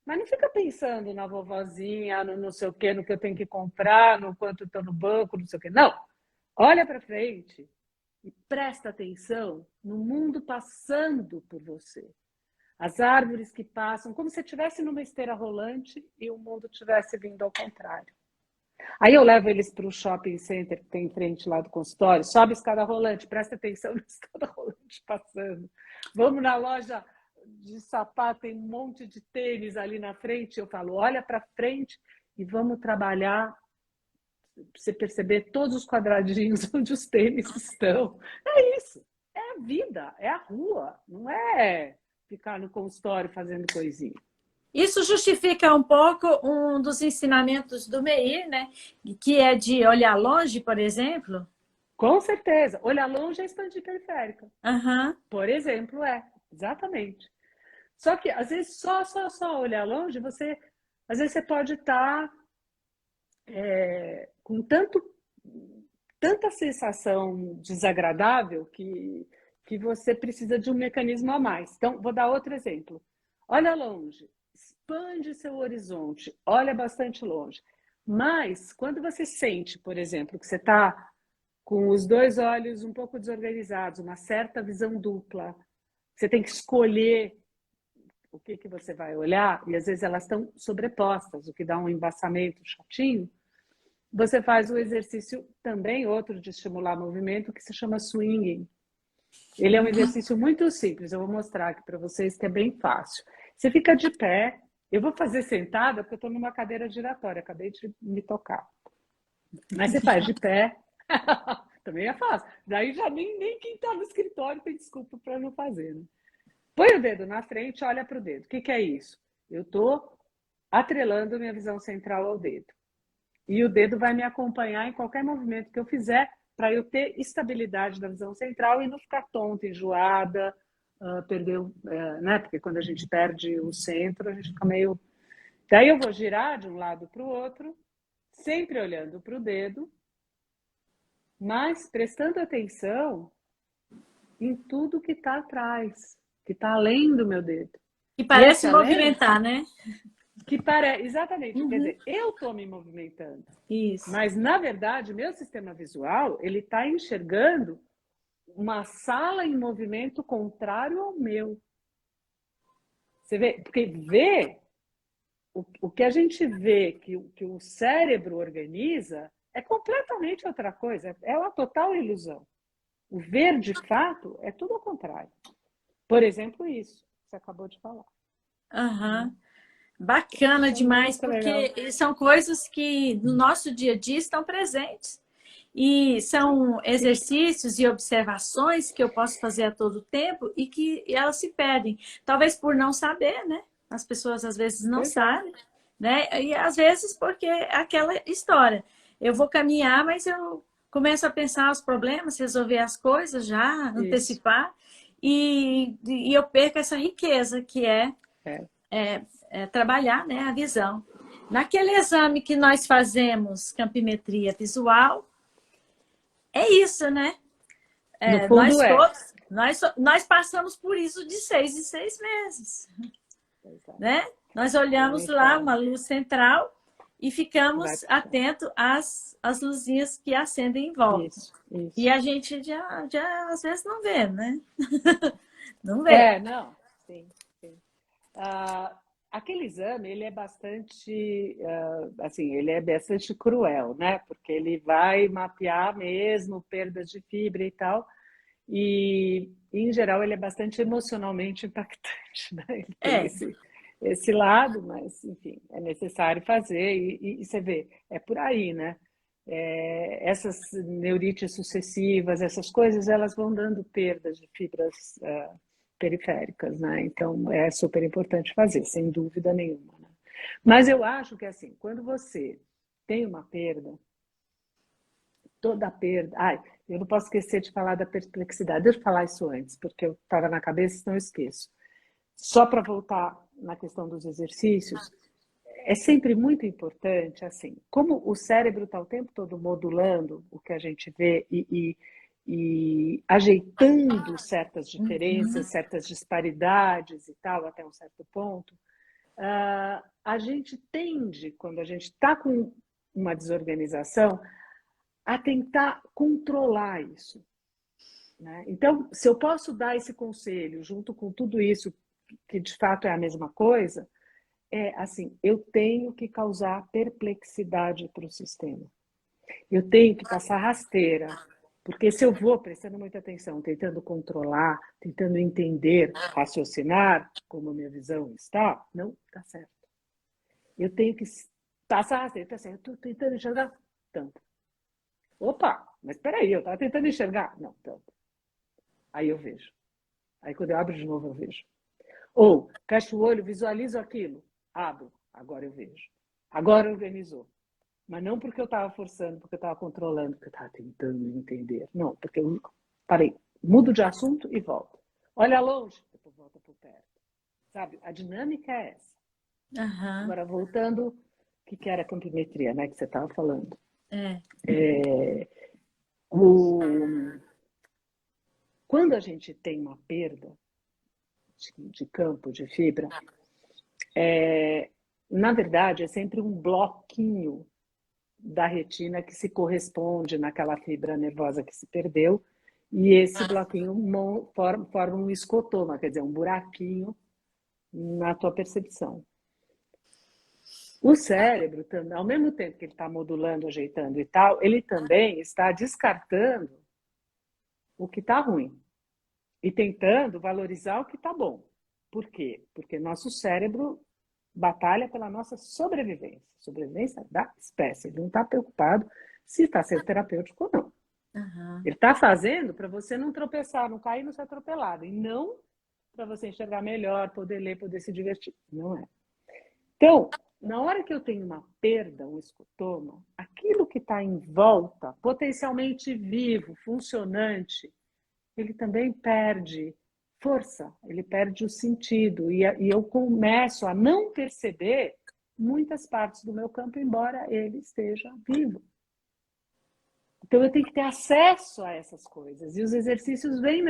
Speaker 3: mas não fica pensando na vovozinha, no não sei o quê, no que eu tenho que comprar, no quanto estou no banco, não sei o quê. Não! Olha para frente e presta atenção no mundo passando por você. As árvores que passam, como se você estivesse numa esteira rolante e o mundo estivesse vindo ao contrário. Aí eu levo eles para o shopping center que tem em frente lá do consultório, sobe a escada rolante, presta atenção na escada rolante passando. Vamos na loja de sapato, tem um monte de tênis ali na frente, eu falo, olha para frente e vamos trabalhar para você perceber todos os quadradinhos onde os tênis estão. É isso, é a vida, é a rua, não é ficar no consultório fazendo coisinha.
Speaker 1: Isso justifica um pouco um dos ensinamentos do Meir, né? Que é de olhar longe, por exemplo.
Speaker 3: Com certeza. Olhar longe é expandir periférica.
Speaker 1: Uhum.
Speaker 3: Por exemplo, exatamente. Só que, às vezes, só olhar longe, às vezes você pode estar com tanta sensação desagradável que você precisa de um mecanismo a mais. Então, vou dar outro exemplo. Olha longe, expande seu horizonte, olha bastante longe. Mas, quando você sente, por exemplo, que você está com os dois olhos um pouco desorganizados, uma certa visão dupla, você tem que escolher o que você vai olhar, e às vezes elas estão sobrepostas, o que dá um embaçamento chatinho. você faz o exercício também, outro de estimular movimento, que se chama swinging. Ele é um exercício muito simples, eu vou mostrar aqui para vocês que é bem fácil. Você fica de pé, eu vou fazer sentada porque eu estou numa cadeira giratória, acabei de me tocar. Mas você faz de pé, também é fácil. Daí já nem quem está no escritório tem desculpa para não fazer. Né? Põe o dedo na frente, olha para o dedo. O que é isso? Eu estou atrelando minha visão central ao dedo. E o dedo vai me acompanhar em qualquer movimento que eu fizer para eu ter estabilidade da visão central e não ficar tonta, enjoada, perder, né? Porque quando a gente perde o centro, a gente fica meio... Daí eu vou girar de um lado para o outro, sempre olhando para o dedo, mas prestando atenção em tudo que está atrás, que está além do meu dedo.
Speaker 2: E parece movimentar, né?
Speaker 3: Exatamente, quer dizer, eu estou me movimentando.
Speaker 2: Isso.
Speaker 3: Mas, na verdade, meu sistema visual, ele está enxergando uma sala em movimento contrário ao meu. Você vê? Porque o que a gente vê que o cérebro organiza é completamente outra coisa. É uma total ilusão. O ver, de fato, é tudo ao contrário. Por exemplo, isso que você acabou de falar.
Speaker 2: Aham. Bacana demais, porque são coisas que no nosso dia a dia estão presentes. E são exercícios e observações que eu posso fazer a todo tempo e que elas se perdem. Talvez por não saber, né? As pessoas às vezes não sabem, né? E às vezes porque é aquela história. Eu vou caminhar, mas eu começo a pensar os problemas, resolver as coisas já, antecipar, e eu perco essa riqueza que é trabalhar, né, a visão. Naquele exame que nós fazemos, campimetria visual, é isso, né?
Speaker 3: No fundo
Speaker 2: nós passamos por isso de 6 em 6 meses. Né? Nós olhamos lá uma luz central e ficamos atentos às luzinhas que acendem em volta.
Speaker 3: Isso.
Speaker 2: E a gente já às vezes não vê, né? Não vê.
Speaker 3: Não. Sim. Aquele exame, ele é bastante, assim, ele é bastante cruel, né? Porque ele vai mapear mesmo perdas de fibra e tal. E, em geral, ele é bastante emocionalmente impactante, né? Ele tem esse lado, mas, enfim, é necessário fazer. E você vê, é por aí, né? Essas neurites sucessivas, essas coisas, elas vão dando perdas de fibras periféricas, né? Então, é super importante fazer, sem dúvida nenhuma. Né? Mas eu acho que, assim, quando você tem uma perda, toda perda... eu não posso esquecer de falar da perplexidade. Deixa eu falar isso antes, porque eu estava na cabeça, senão eu esqueço. Só para voltar na questão dos exercícios, é sempre muito importante, assim, como o cérebro está o tempo todo modulando o que a gente vê e ajeitando certas diferenças, certas disparidades e tal, até um certo ponto, a gente tende, quando a gente está com uma desorganização, a tentar controlar isso. Né? Então, se eu posso dar esse conselho junto com tudo isso, que de fato é a mesma coisa, é assim, eu tenho que causar perplexidade para o sistema. Eu tenho que passar rasteira, porque se eu vou prestando muita atenção, tentando controlar, tentando entender, raciocinar como a minha visão está, não está certo. Eu tenho que passar rasteira, tá certo, eu estou tentando enxergar tanto. Opa, mas espera aí, eu estava tentando enxergar. Não, tanto. Aí eu vejo. Aí quando eu abro de novo, eu vejo. Ou, fecho o olho, visualizo aquilo. Abro, agora eu vejo. Agora organizou. Mas não porque eu estava forçando, porque eu estava controlando, porque eu estava tentando entender. Não, porque eu parei, mudo de assunto e volto. Olha longe, depois volta para perto. Sabe? A dinâmica é essa.
Speaker 2: Uhum.
Speaker 3: Agora, voltando, o que era a campimetria, né, que você estava falando? Quando a gente tem uma perda de campo, de fibra, na verdade, é sempre um bloquinho da retina que se corresponde naquela fibra nervosa que se perdeu, e esse bloquinho forma um escotoma, quer dizer, um buraquinho na tua percepção. O cérebro, ao mesmo tempo que ele está modulando, ajeitando e tal, ele também está descartando o que está ruim e tentando valorizar o que está bom. Por quê? Porque nosso cérebro batalha pela nossa sobrevivência da espécie. Ele não está preocupado se está sendo terapêutico ou não.
Speaker 2: Uhum.
Speaker 3: Ele está fazendo para você não tropeçar, não cair, não ser atropelado. E não para você enxergar melhor, poder ler, poder se divertir. Não é. Então, na hora que eu tenho uma perda, um escotoma, aquilo que está em volta, potencialmente vivo, funcionante, ele também perde força, ele perde o sentido. E eu começo a não perceber muitas partes do meu campo, embora ele esteja vivo. Então, eu tenho que ter acesso a essas coisas. E os exercícios vêm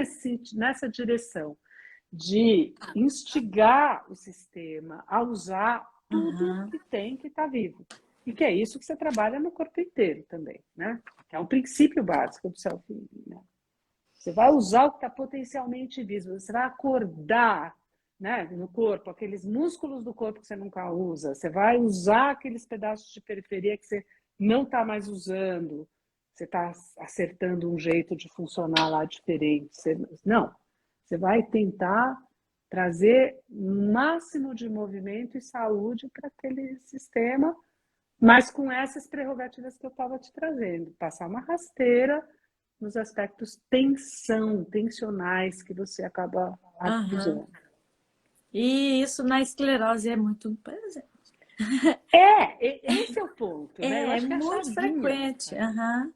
Speaker 3: nessa direção de instigar o sistema a usar tudo que tem que está vivo. E que é isso que você trabalha no corpo inteiro também, né? Que é um princípio básico do self-healing, né? Você vai usar o que está potencialmente vivo, você vai acordar, né, no corpo, aqueles músculos do corpo que você nunca usa, você vai usar aqueles pedaços de periferia que você não está mais usando, você está acertando um jeito de funcionar lá diferente. Não, você vai tentar trazer o máximo de movimento e saúde para aquele sistema, mas com essas prerrogativas que eu estava te trazendo. Passar uma rasteira nos aspectos tensionais que você acaba acusando.
Speaker 2: E isso na esclerose é muito presente.
Speaker 3: Esse é o ponto, né? Eu
Speaker 2: É
Speaker 3: acho que é a
Speaker 2: muito
Speaker 3: chavinha.
Speaker 2: frequente.
Speaker 3: É uma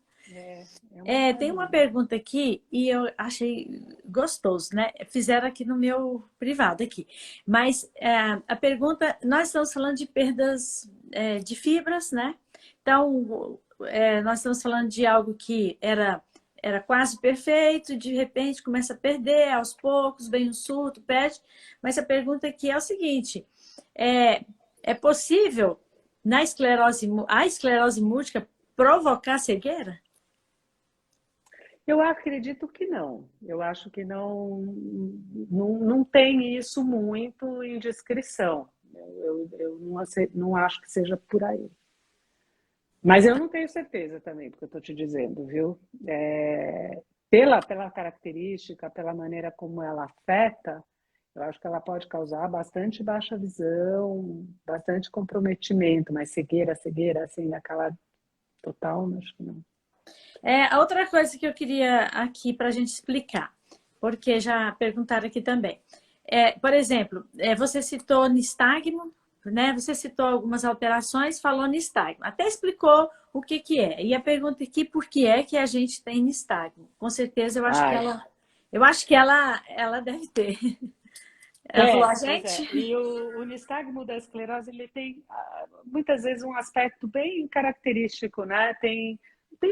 Speaker 2: Tem uma
Speaker 3: chavinha.
Speaker 2: pergunta aqui e eu achei gostoso, né? Fizeram aqui no meu privado aqui. Mas a pergunta, nós estamos falando de perdas de fibras, né? Então, nós estamos falando de algo que era quase perfeito, de repente começa a perder, aos poucos, vem um surto, perde. Mas a pergunta aqui é o seguinte: é possível a esclerose múltipla provocar cegueira?
Speaker 3: Eu acredito que não. Eu acho que não tem isso muito em descrição. Eu não acho que seja por aí. Mas eu não tenho certeza também, porque eu estou te dizendo, viu? Pela característica, pela maneira como ela afeta, eu acho que ela pode causar bastante baixa visão, bastante comprometimento, mas cegueira, assim, naquela total, acho que não.
Speaker 2: A outra coisa que eu queria aqui para a gente explicar, porque já perguntaram aqui também. Por exemplo, você citou nistagmo, né? Você citou algumas alterações, falou nistagmo. Até explicou o que é. E a pergunta aqui, por que é que a gente tem nistagmo? Com certeza, eu acho que ela deve ter. Ela falou, a gente...
Speaker 3: E o nistagmo da esclerose, ele tem muitas vezes um aspecto bem característico, né? Tem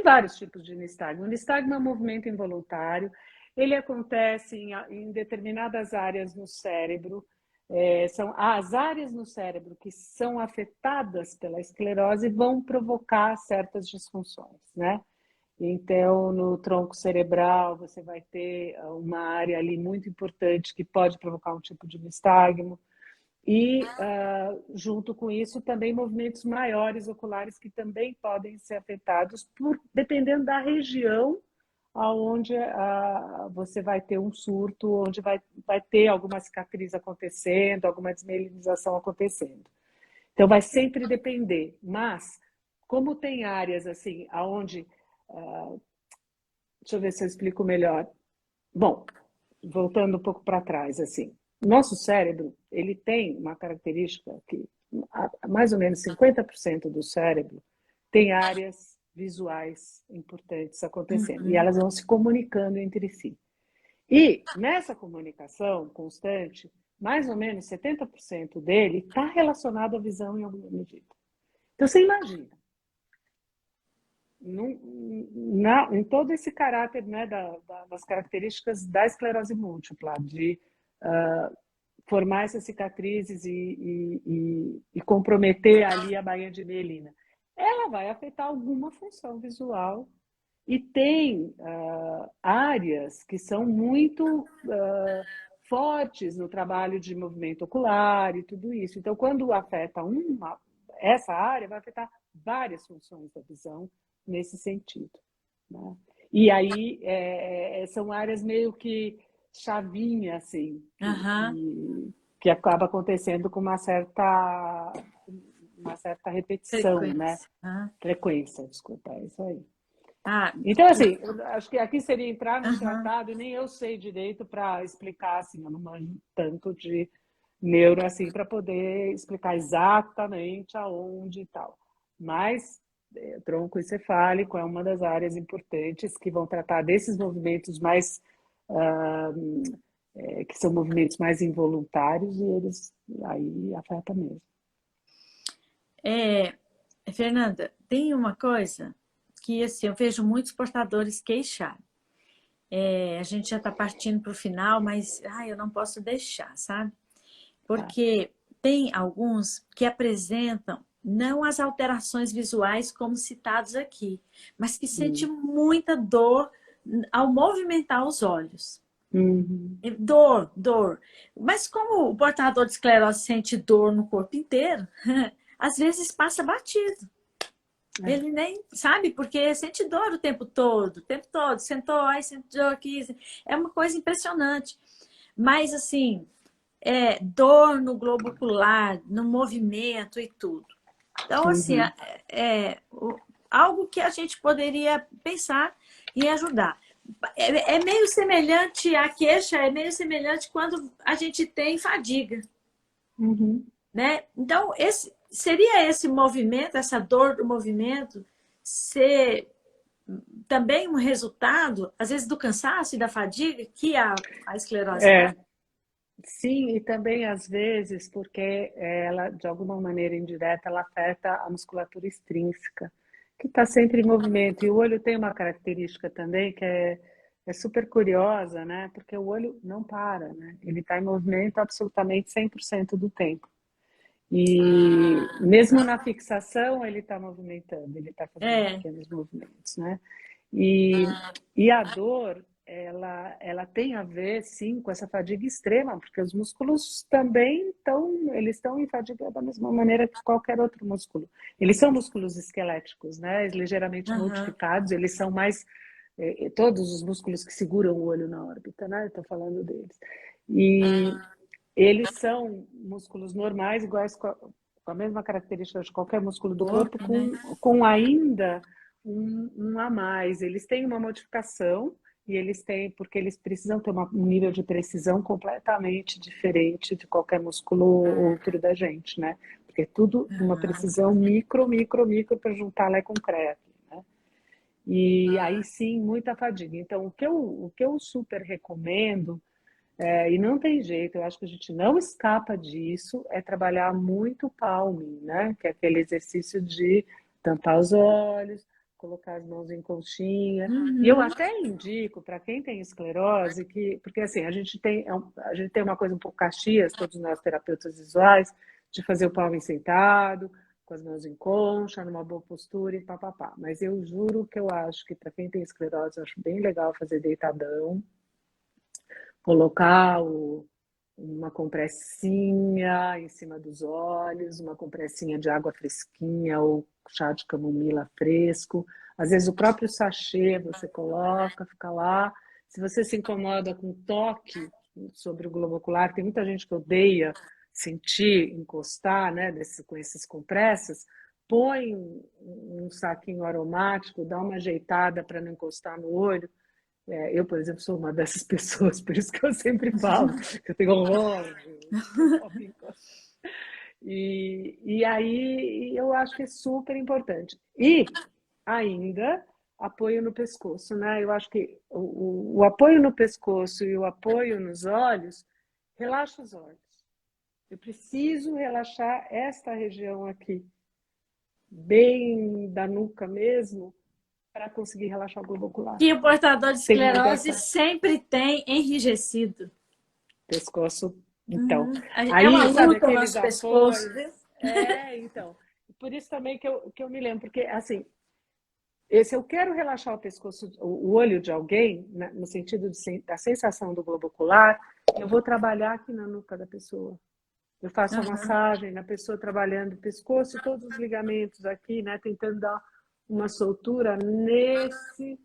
Speaker 3: vários tipos de nistagmo. O nistagmo é um movimento involuntário, ele acontece em determinadas áreas no cérebro, são as áreas no cérebro que são afetadas pela esclerose vão provocar certas disfunções, né? Então, no tronco cerebral, você vai ter uma área ali muito importante que pode provocar um tipo de nistagmo. E, junto com isso, também movimentos maiores oculares que também podem ser afetados, dependendo da região onde você vai ter um surto, onde vai ter alguma cicatriz acontecendo, alguma desmielinização acontecendo. Então, vai sempre depender. Mas, como tem áreas assim, onde... deixa eu ver se eu explico melhor. Bom, voltando um pouco para trás, assim. Nosso cérebro, ele tem uma característica que mais ou menos 50% do cérebro tem áreas visuais importantes acontecendo. E elas vão se comunicando entre si. E nessa comunicação constante, mais ou menos 70% dele está relacionado à visão em alguma medida. Então, você imagina, em todo esse caráter, né, das características da esclerose múltipla, de formar essas cicatrizes e comprometer ali a baía de mielina, ela vai afetar alguma função visual e tem áreas que são muito fortes no trabalho de movimento ocular e tudo isso. Então, quando afeta uma, essa área vai afetar várias funções da visão nesse sentido, né? E aí são áreas meio que chavinha, assim,
Speaker 1: Aham.
Speaker 3: que acaba acontecendo com uma certa repetição, né?
Speaker 1: Frequência. Aham.
Speaker 3: Frequência, desculpa, é isso aí.
Speaker 1: Ah,
Speaker 3: Então, assim, eu acho que aqui seria entrar num
Speaker 1: aham.
Speaker 3: tratado, e nem eu sei direito para explicar, assim, eu não manjo tanto de neuro, assim, para poder explicar exatamente aonde e tal. Mas tronco encefálico é uma das áreas importantes que vão tratar desses movimentos mais, ah, que são movimentos mais involuntários, e eles aí afeta mesmo.
Speaker 1: É, Fernanda, tem uma coisa que assim, eu vejo muitos portadores queixar. A gente já está partindo para o final, mas eu não posso deixar, sabe?
Speaker 3: Tá?
Speaker 1: Porque tem alguns que apresentam não as alterações visuais como citados aqui, mas que sente
Speaker 3: Hum.
Speaker 1: muita dor ao movimentar os olhos.
Speaker 3: Uhum.
Speaker 1: Dor, dor. Mas como o portador de esclerose sente dor no corpo inteiro, às vezes passa batido.
Speaker 3: É.
Speaker 1: Ele nem sabe, porque sente dor o tempo todo. Sentou, ai, sentou aqui. É uma coisa impressionante. Mas, assim, dor no globo ocular, no movimento e tudo. Então, assim,
Speaker 3: Uhum.
Speaker 1: algo que a gente poderia pensar em ajudar. É meio semelhante, a queixa é meio semelhante quando a gente tem fadiga,
Speaker 3: Uhum.
Speaker 1: né? Então, seria esse movimento, essa dor do movimento, ser também um resultado, às vezes, do cansaço e da fadiga que a esclerose traz?
Speaker 3: É, sim, e também às vezes porque ela, de alguma maneira indireta, ela afeta a musculatura extrínseca, que está sempre em movimento. E o olho tem uma característica também que é super curiosa, né? Porque o olho não para, né? Ele está em movimento absolutamente 100% do tempo. E mesmo na fixação, ele está movimentando, ele está fazendo
Speaker 1: É.
Speaker 3: pequenos movimentos, né? E a dor, ela tem a ver, sim, com essa fadiga extrema, porque os músculos também eles estão em fadiga da mesma maneira que qualquer outro músculo. Eles são músculos esqueléticos, né? Ligeiramente
Speaker 1: Aham.
Speaker 3: modificados, eles são mais, todos os músculos que seguram o olho na órbita, né? Estou falando deles. E eles são músculos normais, iguais com a mesma característica de qualquer músculo do corpo,
Speaker 1: Corpo, né?
Speaker 3: com ainda um a mais. Eles têm uma modificação e eles têm, porque eles precisam ter um nível de precisão completamente diferente de qualquer músculo outro da gente, né? Porque é tudo uma precisão micro, micro, micro para juntar lá com crepe, né? E aí sim, muita fadiga. Então, o que eu super recomendo, e não tem jeito, eu acho que a gente não escapa disso, é trabalhar muito o palming, né? Que é aquele exercício de tampar os olhos, colocar as mãos em conchinha. E eu
Speaker 1: Uhum.
Speaker 3: até indico para quem tem esclerose, porque assim, a gente tem uma coisa um pouco caxias, todos nós terapeutas visuais, de fazer o palming sentado, com as mãos em concha, numa boa postura e papapá. Mas eu juro que eu acho que para quem tem esclerose, eu acho bem legal fazer deitadão, colocar uma compressinha em cima dos olhos, uma compressinha de água fresquinha ou chá de camomila fresco. Às vezes o próprio sachê você coloca, fica lá. Se você se incomoda com toque sobre o globo ocular, tem muita gente que odeia sentir, encostar, né, com esses compressas. Põe um saquinho aromático, dá uma ajeitada para não encostar no olho. Eu, por exemplo, sou uma dessas pessoas, por isso que eu sempre falo que eu tenho horror de shopping. E aí eu acho que é super importante. E ainda apoio no pescoço, né? Eu acho que o apoio no pescoço e o apoio nos olhos relaxa os olhos. Eu preciso relaxar esta região aqui, bem da nuca mesmo, para conseguir relaxar o globo ocular.
Speaker 1: Que o portador de
Speaker 3: Tem muito
Speaker 1: esclerose
Speaker 3: essa
Speaker 1: sempre tem enrijecido.
Speaker 3: pescoço. Então,
Speaker 1: Uhum. É uma
Speaker 3: aí, sabe
Speaker 1: luta o
Speaker 3: aqueles
Speaker 1: nosso pescoço,
Speaker 3: apoios?
Speaker 1: viu?
Speaker 3: Então. Por isso também que eu me lembro, porque, assim, se eu quero relaxar o pescoço, o olho de alguém, né, no sentido da sensação do globo ocular, eu vou trabalhar aqui na nuca da pessoa. Eu faço a
Speaker 1: Aham.
Speaker 3: massagem na pessoa trabalhando o pescoço e todos os ligamentos aqui, né? Tentando dar uma soltura nesse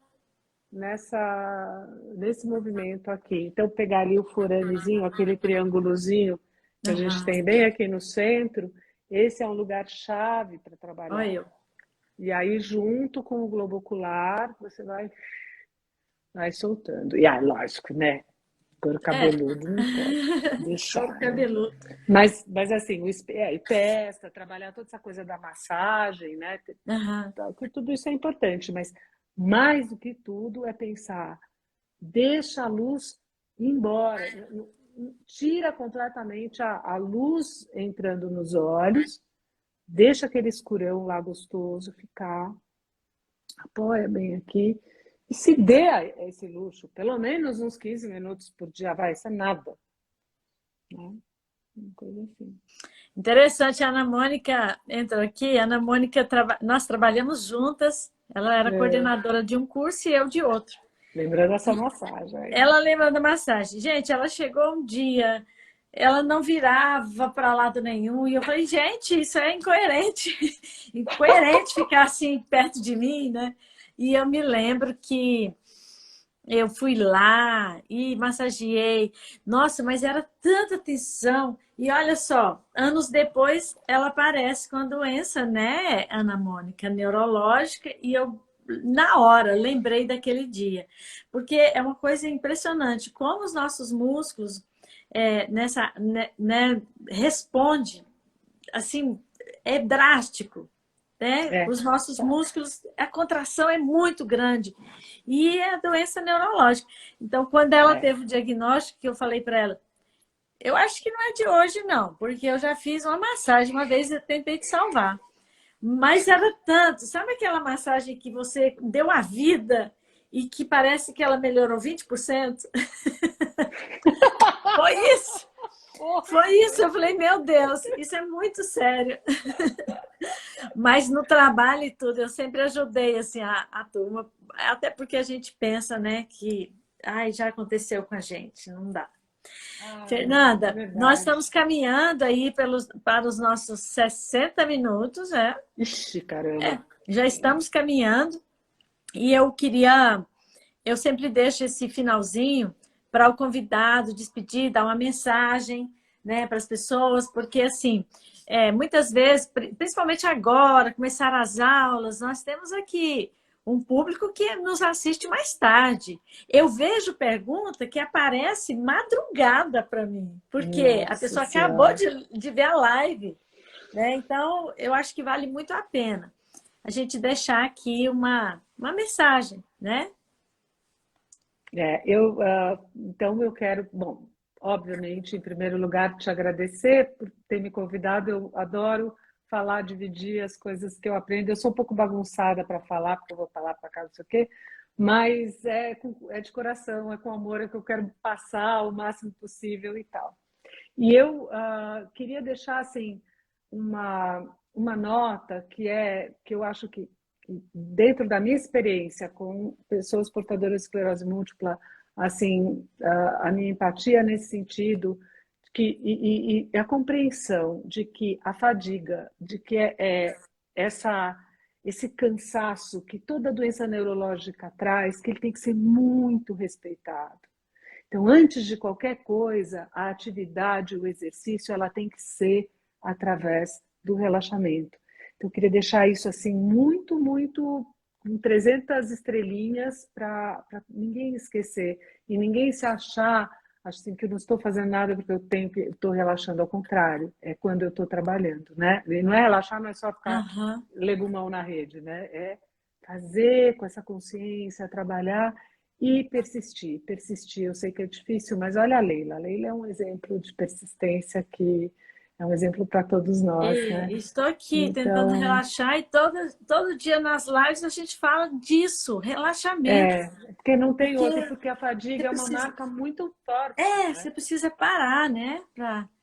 Speaker 3: movimento aqui. Então, pegar ali o foramezinho, aquele triângulozinho que a gente
Speaker 1: Aham.
Speaker 3: tem bem aqui no centro, esse é um lugar chave para
Speaker 1: Olha
Speaker 3: trabalhar.
Speaker 1: eu.
Speaker 3: E aí, junto com o globo ocular, você vai soltando. E, lógico, né? Couro
Speaker 1: É.
Speaker 3: cabeludo não pode
Speaker 1: Couro
Speaker 3: deixar, né?
Speaker 1: cabeludo.
Speaker 3: Mas assim, e testa, trabalhar toda essa coisa da massagem, né?
Speaker 1: Aham.
Speaker 3: Que tudo isso é importante, mas mais do que tudo é pensar, deixa a luz ir embora, tira completamente a luz entrando nos olhos, deixa aquele escurão lá gostoso ficar, apoia bem aqui e se dê a esse luxo, pelo menos uns 15 minutos por dia, vai, isso é nada, né? Uma coisa assim.
Speaker 1: Interessante, a Ana Mônica entrou aqui. A Ana Mônica, nós trabalhamos juntas. Ela era
Speaker 3: É,
Speaker 1: coordenadora de um curso e eu de outro.
Speaker 3: lembrando essa massagem aí.
Speaker 1: Ela lembra da massagem. Gente, ela chegou um dia, ela não virava para lado nenhum. E eu falei, gente, isso é incoerente. Incoerente ficar assim perto de mim, né? E eu me lembro que eu fui lá e massageei. Nossa, mas era tanta tensão. E olha só, anos depois ela aparece com a doença, né, Ana Mônica, neurológica, e eu na hora lembrei daquele dia. Porque é uma coisa impressionante como os nossos músculos responde assim, é drástico, né?
Speaker 3: É,
Speaker 1: Os nossos músculos, a contração é muito grande. E é a doença neurológica. Então, quando ela
Speaker 3: é.
Speaker 1: teve o diagnóstico, que eu falei para ela, eu acho que não é de hoje, não, porque eu já fiz uma massagem uma vez e tentei te salvar. Mas era tanto, sabe aquela massagem que você deu a vida e que parece que ela melhorou 20%? Foi isso! Foi isso, eu falei, meu Deus, isso é muito sério. Mas no trabalho e tudo, eu sempre ajudei assim, a turma, até porque a gente pensa, né, que ai, já aconteceu com a gente, não dá.
Speaker 3: Ai, é
Speaker 1: Fernanda, nós
Speaker 3: verdade.
Speaker 1: estamos caminhando aí para os nossos 60 minutos,
Speaker 3: Ixi, caramba.
Speaker 1: já estamos caminhando, e eu sempre deixo esse finalzinho para o convidado despedir, dar uma mensagem, né, para as pessoas, porque assim, muitas vezes, principalmente agora, começaram as aulas, nós temos aqui um público que nos assiste mais tarde. Eu vejo pergunta que aparece madrugada para mim, porque a
Speaker 3: Nossa
Speaker 1: pessoa acabou
Speaker 3: Senhora.
Speaker 1: de ver a live, né? Então, eu acho que vale muito a pena a gente deixar aqui uma mensagem, né?
Speaker 3: Então eu quero, bom, obviamente, em primeiro lugar, te agradecer por ter me convidado. Eu adoro falar, dividir as coisas que eu aprendo. Eu sou um pouco bagunçada para falar, porque eu vou falar para cá, não sei o quê, mas é de coração, é com amor, é que eu quero passar o máximo possível e tal. E eu queria deixar assim uma nota que eu acho que dentro da minha experiência com pessoas portadoras de esclerose múltipla, assim, a minha empatia nesse sentido e a compreensão de que a fadiga, de que esse cansaço que toda doença neurológica traz, que ele tem que ser muito respeitado. Então, antes de qualquer coisa, a atividade, o exercício, ela tem que ser através do relaxamento. Então, eu queria deixar isso assim muito, muito com 300 estrelinhas para ninguém esquecer e ninguém se achar assim que eu não estou fazendo nada porque estou relaxando, ao contrário, é quando eu estou trabalhando, né? E não é relaxar, não é só ficar
Speaker 1: Aham.
Speaker 3: legumão na rede, né? É fazer com essa consciência, trabalhar e persistir, persistir. Eu sei que é difícil, mas olha a Leila. A Leila é um exemplo de persistência que é um exemplo para todos nós, né?
Speaker 1: Estou aqui tentando
Speaker 3: Então,
Speaker 1: relaxar e todo dia nas lives a gente fala disso, relaxamento.
Speaker 3: porque não tem
Speaker 1: Porque
Speaker 3: outra, e porque a
Speaker 1: você
Speaker 3: fadiga é uma
Speaker 1: precisa,
Speaker 3: marca muito forte,
Speaker 1: você
Speaker 3: né?
Speaker 1: precisa parar, né?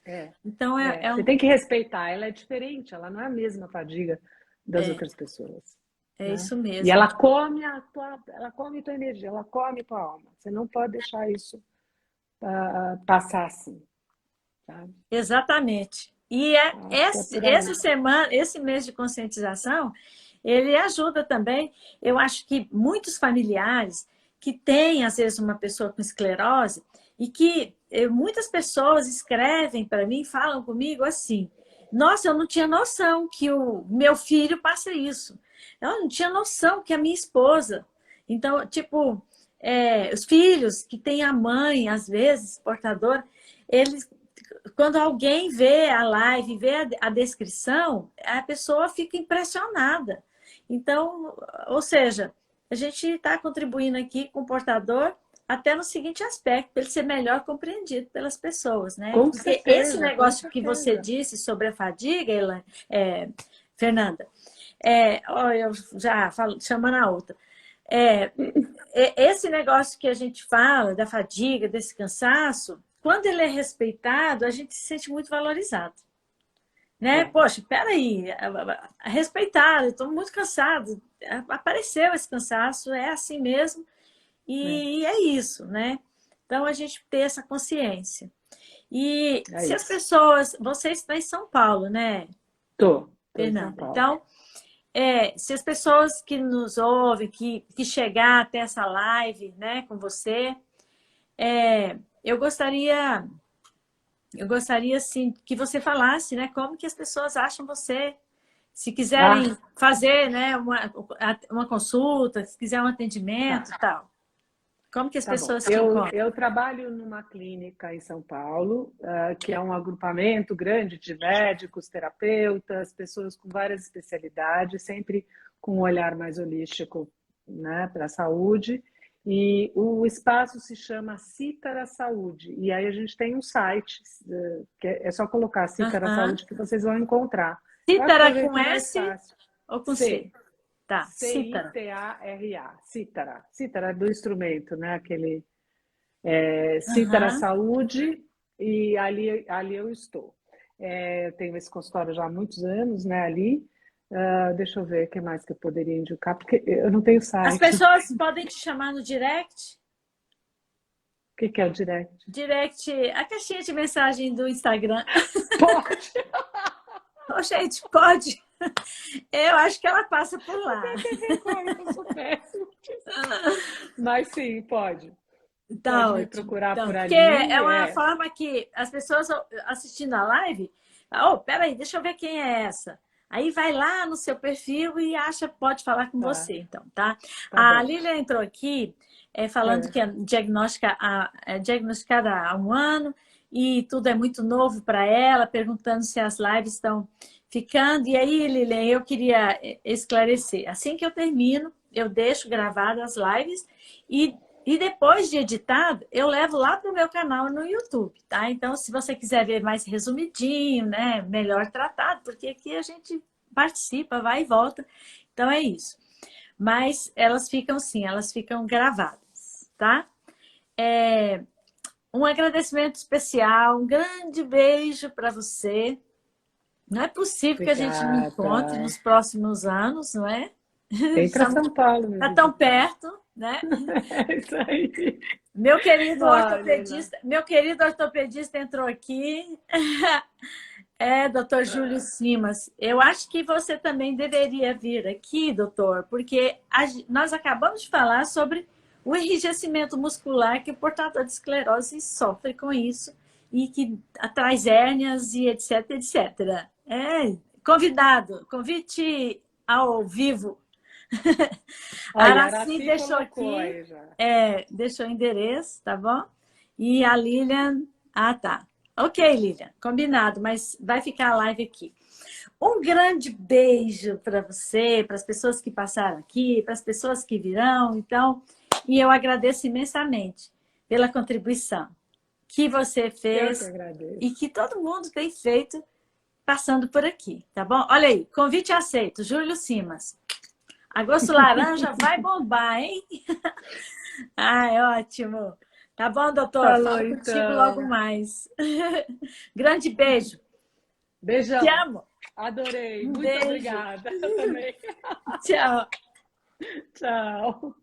Speaker 3: É,
Speaker 1: Então
Speaker 3: Você tem que respeitar, ela é diferente, ela não é a mesma fadiga das
Speaker 1: é,
Speaker 3: outras pessoas,
Speaker 1: é
Speaker 3: né?
Speaker 1: isso
Speaker 3: E
Speaker 1: mesmo.
Speaker 3: ela come tua energia, ela come tua alma. Você não pode deixar isso passar assim. sabe?
Speaker 2: Exatamente. E
Speaker 3: Acho que é por aí.
Speaker 2: esse mês de conscientização, ele ajuda também. Eu acho que muitos familiares que têm, às vezes, uma pessoa com esclerose e que muitas pessoas escrevem para mim, falam comigo assim: nossa, eu não tinha noção que o meu filho passa isso. Eu não tinha noção que a minha esposa. Então, tipo, os filhos que têm a mãe, às vezes, portadora, eles quando alguém vê a live, vê a descrição, a pessoa fica impressionada. Então, ou seja, a gente está contribuindo aqui com o portador até no seguinte aspecto, para ele ser melhor compreendido pelas pessoas, né?
Speaker 3: Com
Speaker 2: Porque esse
Speaker 3: certeza, com
Speaker 2: negócio que você
Speaker 3: certeza.
Speaker 2: disse sobre a fadiga, Fernanda, eu já falo, chamando a outra. É, esse negócio que a gente fala da fadiga, desse cansaço, quando ele é respeitado, a gente se sente muito valorizado. Né?
Speaker 3: É,
Speaker 2: Poxa, peraí, respeitado, estou muito cansado. Apareceu esse cansaço, é assim mesmo,
Speaker 3: é,
Speaker 2: e é isso, né? Então a gente ter essa consciência. E
Speaker 3: é
Speaker 2: se as
Speaker 3: isso.
Speaker 2: pessoas. Você está em São Paulo, né,
Speaker 3: Tô em São
Speaker 2: Fernanda?
Speaker 3: Paulo.
Speaker 2: Então, se as pessoas que nos ouvem, que chegar até essa live, né, com você, eu gostaria, assim, que você falasse, né, como que as pessoas acham você. Se quiserem
Speaker 3: Ah,
Speaker 2: fazer, né, uma consulta, se quiser um atendimento
Speaker 3: tá.
Speaker 2: e tal. Como que as
Speaker 3: Tá bom.
Speaker 2: pessoas te encontram?
Speaker 3: Eu trabalho numa clínica em São Paulo, que é um agrupamento grande de médicos, terapeutas, pessoas com várias especialidades, sempre com um olhar mais holístico, né, para a saúde. E o espaço se chama Cítara Saúde. E aí a gente tem um site, que é só colocar Cítara
Speaker 2: Aham.
Speaker 3: Saúde que vocês vão encontrar. Eu acho que é o
Speaker 2: Cítara com
Speaker 3: jeito mais
Speaker 2: S
Speaker 3: fácil.
Speaker 2: ou com C?
Speaker 3: C.
Speaker 2: Tá, Cítara.
Speaker 3: Citara. Cítara. Cítara do instrumento, né? Aquele Cítara
Speaker 2: Aham.
Speaker 3: Saúde, e ali eu estou. Eu tenho esse consultório já há muitos anos, né? Ali. Deixa eu ver o que mais que eu poderia indicar, porque eu não tenho
Speaker 2: As
Speaker 3: site.
Speaker 2: pessoas podem te chamar no direct?
Speaker 3: O que é o direct?
Speaker 2: Direct, a caixinha de mensagem do Instagram.
Speaker 3: Pode!
Speaker 2: Ô, gente, pode? Eu acho que ela passa por lá.
Speaker 3: Tem vergonha, eu sou péssima. Mas sim, pode.
Speaker 2: Tá
Speaker 3: Pode me
Speaker 2: ótimo.
Speaker 3: procurar
Speaker 2: Então,
Speaker 3: por
Speaker 2: porque é
Speaker 3: ali.
Speaker 2: uma forma que as pessoas assistindo a live, oh, peraí, deixa eu ver quem é essa. Aí vai lá no seu perfil e acha, pode falar com
Speaker 3: Tá,
Speaker 2: você, então, tá?
Speaker 3: tá
Speaker 2: A
Speaker 3: bom.
Speaker 2: Lília entrou aqui falando
Speaker 3: É.
Speaker 2: que é diagnosticada há um ano e tudo é muito novo para ela, perguntando se as lives estão ficando. E aí, Lília, eu queria esclarecer. Assim que eu termino, eu deixo gravadas as lives e depois de editado, eu levo lá para o meu canal no YouTube, tá? Então, se você quiser ver mais resumidinho, né? Melhor tratado, porque aqui a gente participa, vai e volta. Então, é isso. Mas elas ficam sim, elas ficam gravadas, tá? Um agradecimento especial, um grande beijo para você. Não é possível que a gente não encontre
Speaker 3: Obrigada.
Speaker 2: nos próximos anos, não é?
Speaker 3: Vem para São Paulo me
Speaker 2: Está tão
Speaker 3: visitar.
Speaker 2: perto, né?
Speaker 3: É isso aí. Leila.
Speaker 2: Meu querido ortopedista entrou aqui. Doutor Júlio Simas. Eu acho que você também deveria vir aqui, doutor, porque nós acabamos de falar sobre o enrijecimento muscular que o portador de esclerose sofre com isso e que traz hérnias e etc, etc. Convite ao vivo. A
Speaker 3: Aí,
Speaker 2: Araci
Speaker 3: Araci
Speaker 2: deixou
Speaker 3: colocou
Speaker 2: aqui,
Speaker 3: aí já.
Speaker 2: deixou o endereço, tá bom? E a Lilian, tá. Ok, Lilian, combinado, mas vai ficar a live aqui. Um grande beijo para você, para as pessoas que passaram aqui, para as pessoas que virão, então, e eu agradeço imensamente pela contribuição que você
Speaker 3: Eu que
Speaker 2: fez e
Speaker 3: agradeço.
Speaker 2: que todo mundo tem feito passando por aqui, tá bom? Olha aí, convite aceito, Júlio Simas. Agosto Laranja vai bombar, hein? Ai, ótimo. Tá bom, doutor?
Speaker 3: Falou
Speaker 2: Falo contigo logo
Speaker 3: então.
Speaker 2: mais. Grande beijo. Te
Speaker 3: Beijão.
Speaker 2: amo.
Speaker 3: Adorei.
Speaker 2: Um
Speaker 3: Muito
Speaker 2: beijo.
Speaker 3: obrigada. Eu também.
Speaker 2: Tchau.
Speaker 3: Tchau.